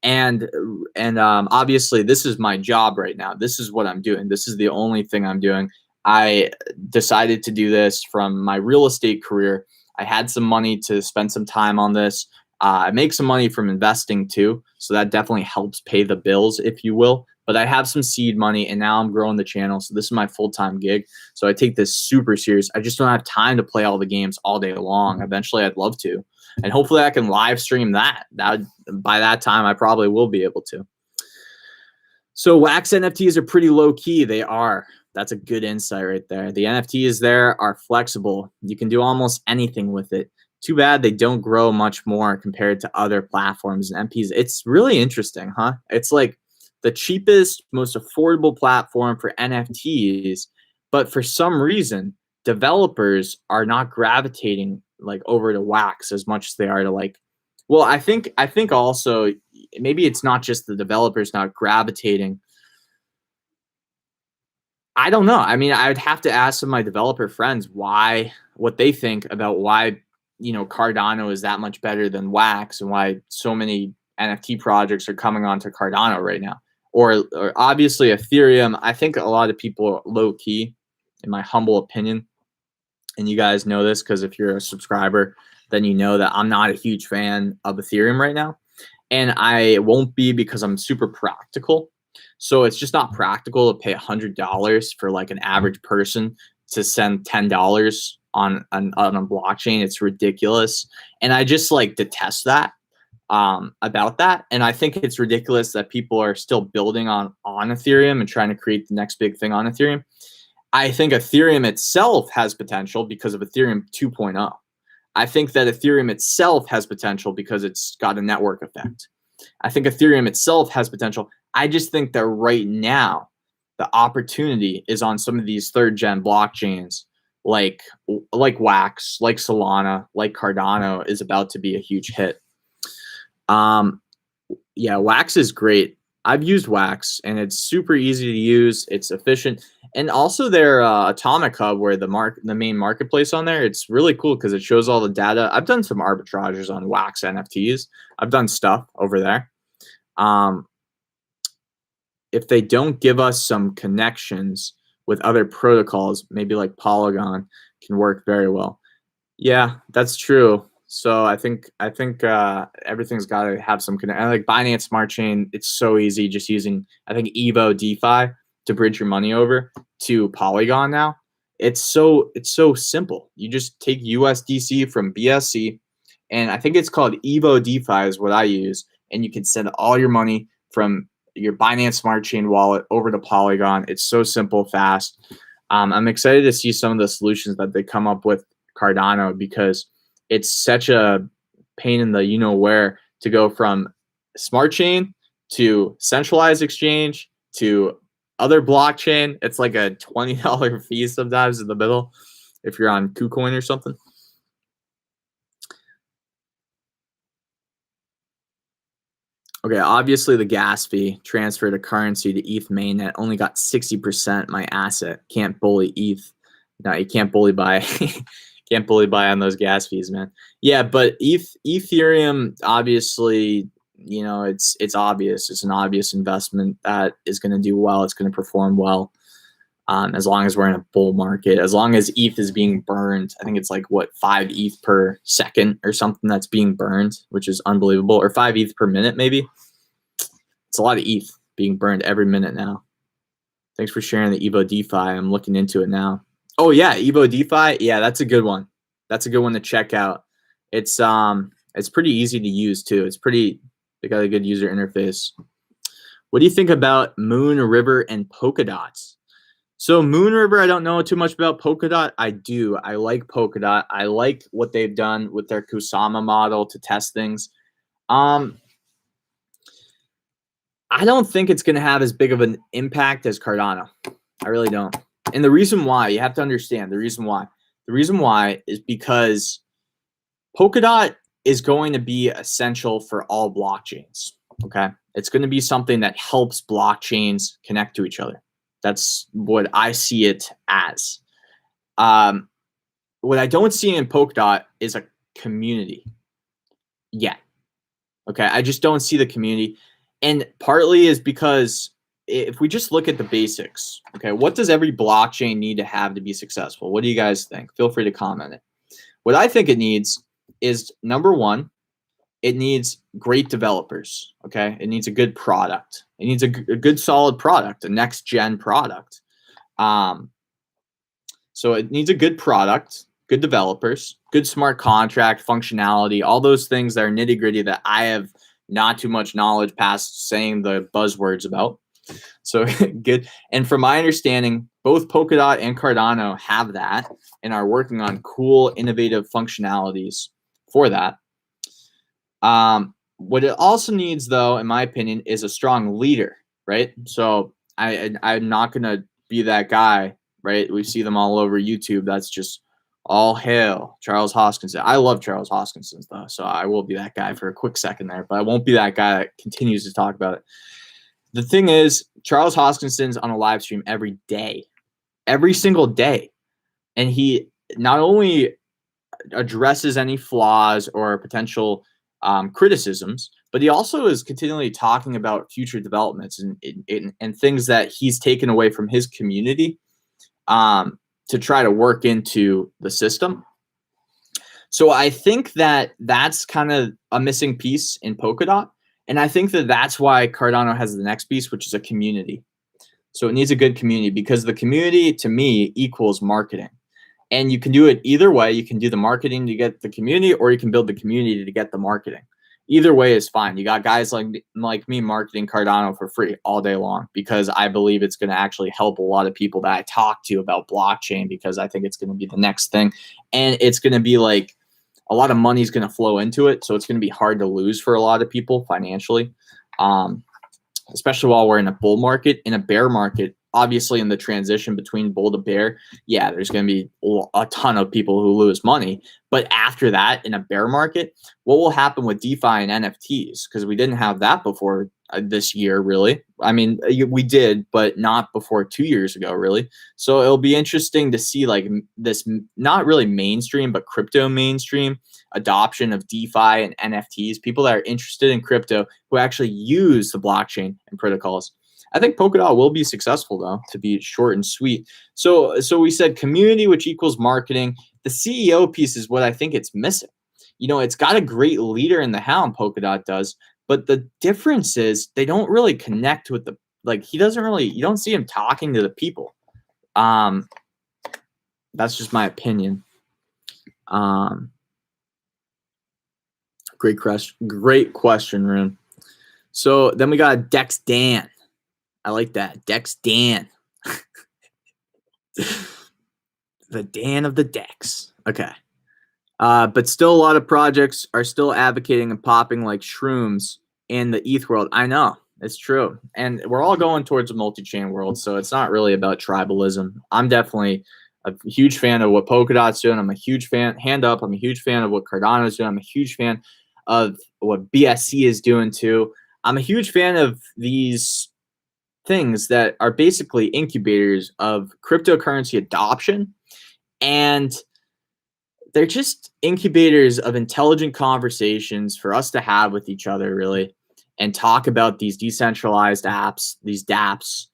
And obviously, this is my job right now. This is what I'm doing. This is the only thing I'm doing. I decided to do this from my real estate career. I had some money to spend some time on this. I make some money from investing too, so that definitely helps pay the bills, if you will. But I have some seed money, and now I'm growing the channel, so this is my full-time gig. So I take this super serious. I just don't have time to play all the games all day long. Eventually, I'd love to, and hopefully, I can live stream that. By that time, I probably will be able to. So Wax NFTs are pretty low key. They are. That's a good insight right there. The NFTs there are flexible. You can do almost anything with it. Too bad they don't grow much more compared to other platforms and MPs. It's really interesting, huh? It's like the cheapest, most affordable platform for NFTs, but for some reason, developers are not gravitating like over to Wax as much as they are to like. Well, I think also maybe it's not just the developers not gravitating. I don't know. I mean, I would have to ask some of my developer friends what they think about why, Cardano is that much better than Wax and why so many NFT projects are coming onto Cardano right now. Or obviously Ethereum. I think a lot of people are low key, in my humble opinion. And you guys know this because if you're a subscriber, then you know that I'm not a huge fan of Ethereum right now. And I won't be because I'm super practical. So it's just not practical to pay $100 for like an average person to send $10 on a blockchain. It's ridiculous. And I just like detest that about that. And I think it's ridiculous that people are still building on Ethereum and trying to create the next big thing on Ethereum. I think Ethereum itself has potential because of Ethereum 2.0. I think that Ethereum itself has potential because it's got a network effect. I think Ethereum itself has potential. I just think that right now, the opportunity is on some of these third gen blockchains like Wax, like Solana, like Cardano is about to be a huge hit. Yeah, Wax is great. I've used Wax and it's super easy to use. It's efficient. And also their Atomic Hub, where the main marketplace on there, it's really cool because it shows all the data. I've done some arbitrages on Wax NFTs. I've done stuff over there. If they don't give us some connections with other protocols, maybe like Polygon can work very well. Yeah, that's true. So I think everything's got to have some connect. Like Binance Smart Chain, it's so easy just using I think Evo DeFi to bridge your money over to Polygon now. It's so simple. You just take USDC from BSC, and I think it's called Evo DeFi is what I use, and you can send all your money from your Binance Smart Chain wallet over to Polygon. It's so simple, fast. I'm excited to see some of the solutions that they come up with Cardano because it's such a pain in the where to go from smart chain to centralized exchange to other blockchain. It's like a $20 fee sometimes in the middle if you're on KuCoin or something. Okay, obviously the gas fee transfer to currency to ETH mainnet only got 60% my asset. Can't bully ETH. No, you can't bully buy. Can't bully buy on those gas fees, man. Yeah, but Ethereum, obviously, it's obvious. It's an obvious investment that is going to do well. It's going to perform well as long as we're in a bull market. As long as ETH is being burned, I think it's like, 5 ETH per second or something that's being burned, which is unbelievable. Or 5 ETH per minute, maybe. It's a lot of ETH being burned every minute now. Thanks for sharing the Evo DeFi. I'm looking into it now. Oh yeah, Evo DeFi. Yeah, that's a good one. That's a good one to check out. It's pretty easy to use too. They got a good user interface. What do you think about Moon River and Polkadot? So Moon River, I don't know too much about. Polkadot, I do. I like Polkadot. I like what they've done with their Kusama model to test things. I don't think it's going to have as big of an impact as Cardano. I really don't. And the reason why, you have to understand the reason why. The reason why is because Polkadot is going to be essential for all blockchains, okay? It's going to be something that helps blockchains connect to each other. That's what I see it as. What I don't see in Polkadot is a community yet, okay? I just don't see the community. And partly is because if we just look at the basics, okay, what does every blockchain need to have to be successful? What do you guys think? Feel free to comment it. What I think it needs is, number one, it needs great developers, okay? It needs a good product. It needs a good solid product, a next-gen product. So it needs a good product, good developers, good smart contract, functionality, all those things that are nitty-gritty that I have not too much knowledge past saying the buzzwords about. So good. And from my understanding, both Polkadot and Cardano have that and are working on cool, innovative functionalities for that. What it also needs, though, in my opinion, is a strong leader, right? So I'm not going to be that guy, right? We see them all over YouTube. That's just all hail Charles Hoskinson. I love Charles Hoskinson, though, so I will be that guy for a quick second there, but I won't be that guy that continues to talk about it. The thing is, Charles Hoskinson's on a live stream every day, every single day. And he not only addresses any flaws or potential criticisms, but he also is continually talking about future developments and things that he's taken away from his community to try to work into the system. So I think that that's kind of a missing piece in Polkadot. And I think that that's why Cardano has the next piece, which is a community. So it needs a good community because the community, to me, equals marketing. And you can do it either way. You can do the marketing to get the community, or you can build the community to get the marketing. Either way is fine. You got guys like me marketing Cardano for free all day long because I believe it's going to actually help a lot of people that I talk to about blockchain because I think it's going to be the next thing. And it's going to be like a lot of money is going to flow into it. So it's going to be hard to lose for a lot of people financially. especially while we're in a bull market. In a bear market, obviously in the transition between bull to bear, yeah, there's going to be a ton of people who lose money. But after that, in a bear market, what will happen with DeFi and NFTs? Because we didn't have that before this year, really. I mean, we did, but not before 2 years ago, really. So it'll be interesting to see like this, not really mainstream, but crypto mainstream adoption of DeFi and NFTs, people that are interested in crypto who actually use the blockchain and protocols. I think Polkadot will be successful, though, to be short and sweet. So we said community, which equals marketing. The CEO piece is what I think it's missing. You know, it's got a great leader in the helm, Polkadot does, but the difference is they don't really connect with the, like, he doesn't really, you don't see him talking to the people. That's just my opinion. Great question, Rune. So then we got Dex Dan. I like that. Dex Dan. The Dan of the Dex. Okay. But still a lot of projects are still advocating and popping like shrooms in the ETH world. I know. It's true. And we're all going towards a multi-chain world, so it's not really about tribalism. I'm definitely a huge fan of what Polkadot's doing. I'm a huge fan. Hand up. I'm a huge fan of what Cardano's doing. I'm a huge fan of what BSC is doing too. I'm a huge fan of these things that are basically incubators of cryptocurrency adoption, and they're just incubators of intelligent conversations for us to have with each other, really, and talk about these decentralized apps, these Dapps,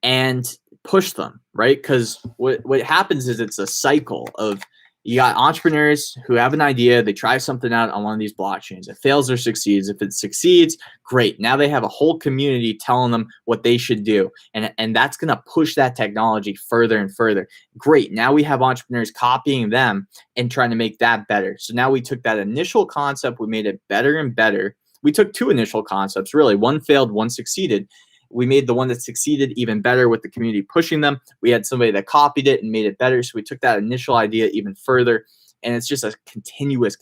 and push them, right? Because what happens is it's a cycle of, you got entrepreneurs who have an idea, they try something out on one of these blockchains. It fails or succeeds. If it succeeds, great. Now they have a whole community telling them what they should do. And that's going to push that technology further and further. Great. Now we have entrepreneurs copying them and trying to make that better. So now we took that initial concept, we made it better and better. We took two initial concepts, really. One failed, one succeeded. We made the one that succeeded even better with the community pushing them. We had somebody that copied it and made it better. So we took that initial idea even further. And it's just a continuous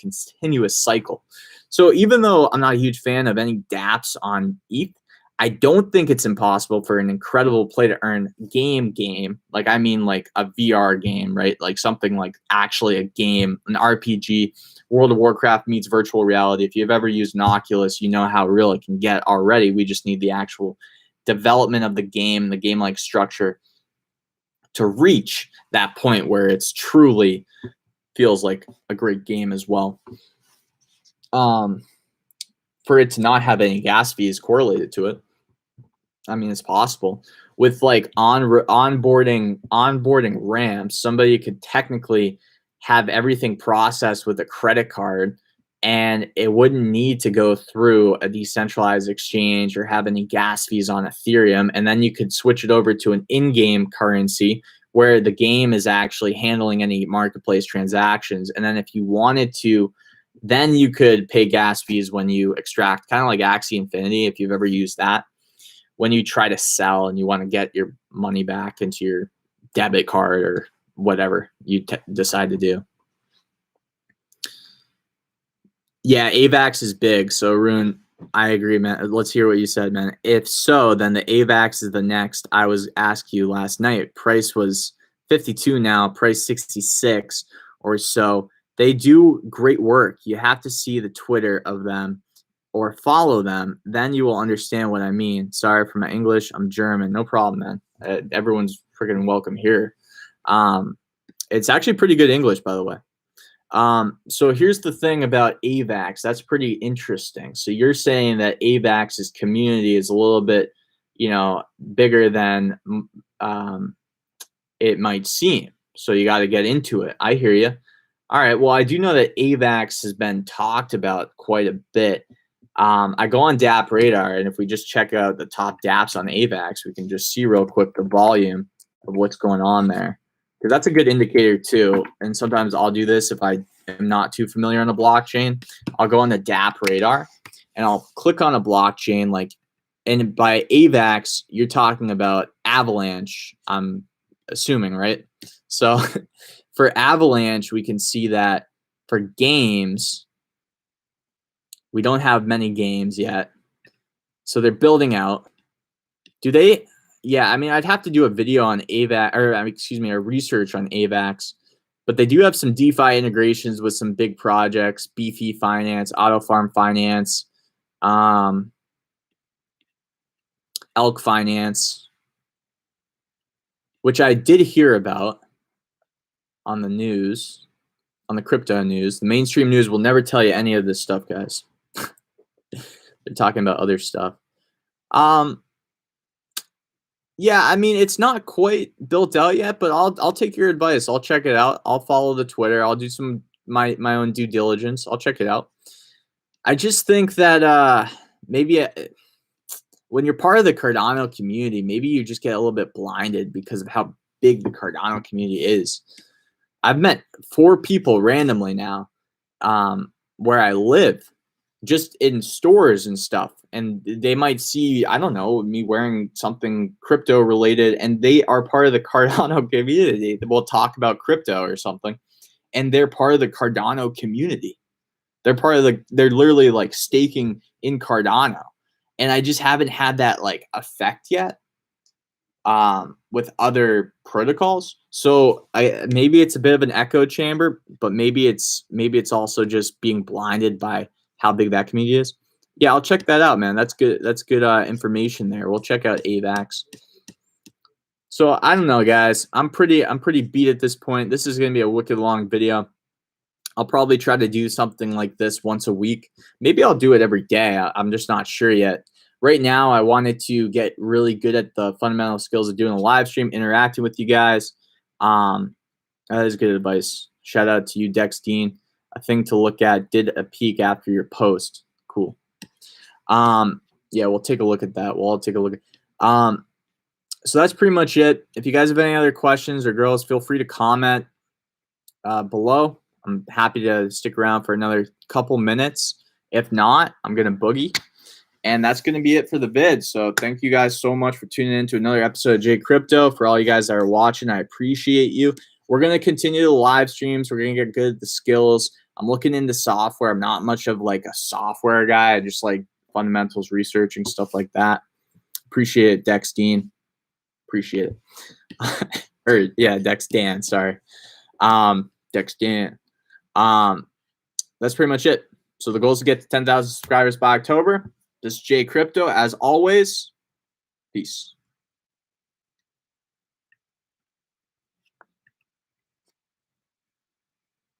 cycle. So even though I'm not a huge fan of any dApps on ETH, I don't think it's impossible for an incredible play to earn game. Like, I mean, like a VR game, right? Like something like actually a game, an RPG. World of Warcraft meets virtual reality. If you've ever used an Oculus, you know how real it can get already. We just need the actual development of the game-like structure to reach that point where it's truly feels like a great game as well. For it to not have any gas fees correlated to it, I mean, it's possible. With like onboarding ramps, somebody could technically have everything processed with a credit card, and it wouldn't need to go through a decentralized exchange or have any gas fees on Ethereum. And then you could switch it over to an in-game currency where the game is actually handling any marketplace transactions. And then if you wanted to, then you could pay gas fees when you extract, kind of like Axie Infinity, if you've ever used that. When you try to sell and you want to get your money back into your debit card or whatever you decide to do. Yeah, AVAX is big. So, Rune, I agree, man. Let's hear what you said, man. If so, then the AVAX is the next. I was asking you last night. Price was 52 now, price 66 or so. They do great work. You have to see the Twitter of them or follow them. Then you will understand what I mean. Sorry for my English. I'm German. No problem, man. Everyone's freaking welcome here. It's actually pretty good English, by the way. So here's the thing about AVAX. That's pretty interesting. So you're saying that AVAX's community is a little bit, bigger than it might seem. So you got to get into it. I hear you. All right. Well, I do know that AVAX has been talked about quite a bit. I go on Dapp Radar, and if we just check out the top Dapps on AVAX, we can just see real quick the volume of what's going on there. Because that's a good indicator too. And sometimes I'll do this if I am not too familiar on a blockchain. I'll go on the Dapp Radar and I'll click on a blockchain, and by AVAX, you're talking about Avalanche, I'm assuming, right? So for Avalanche, we can see that for games, we don't have many games yet. So they're building out. Do they? Yeah, I mean, I'd have to do a video on AVAX, or excuse me, a research on AVAX. But they do have some DeFi integrations with some big projects: Beefy Finance, Auto Farm Finance, Elk Finance, which I did hear about on the news, on the crypto news. The mainstream news will never tell you any of this stuff, guys. They're talking about other stuff. Yeah, I mean, it's not quite built out yet, but I'll take your advice. I'll check it out. I'll follow the Twitter. I'll do some my own due diligence. I'll check it out. I just think that maybe when you're part of the Cardano community, maybe you just get a little bit blinded because of how big the Cardano community is. I've met 4 people randomly now where I live, just in stores and stuff, and they might see, I don't know, me wearing something crypto related, and they are part of the Cardano community. We'll talk about crypto or something, and they're part of the Cardano community. They're literally like staking in Cardano, and I just haven't had that like effect yet with other protocols. So maybe it's a bit of an echo chamber, but maybe it's also just being blinded by how big that community is. Yeah, I'll check that out, man. That's good. That's good information there. We'll check out AVAX. So I don't know, guys. I'm pretty beat at this point. This is gonna be a wicked long video. I'll probably try to do something like this once a week. Maybe I'll do it every day. I'm just not sure yet. Right now, I wanted to get really good at the fundamental skills of doing a live stream, interacting with you guys. That is good advice. Shout out to you, Dex Dean. A thing to look at. Did a peek after your post. Cool. Yeah, we'll take a look at that. We'll all take a look at. So that's pretty much it. If you guys have any other questions or girls, feel free to comment below. I'm happy to stick around for another couple minutes. If not, I'm gonna boogie. And that's going to be it for the vid. So thank you guys so much for tuning in to another episode of J Crypto. For all you guys that are watching, I appreciate you. We're going to continue the live streams. We're going to get good at the skills. I'm looking into software. I'm not much of like a software guy. I just like fundamentals researching, stuff like that. Appreciate it, Dex Dean. Appreciate it. Or yeah, Dex Dan, sorry. Dex Dan. That's pretty much it. So the goal is to get to 10,000 subscribers by October. This is J Crypto. As always, peace.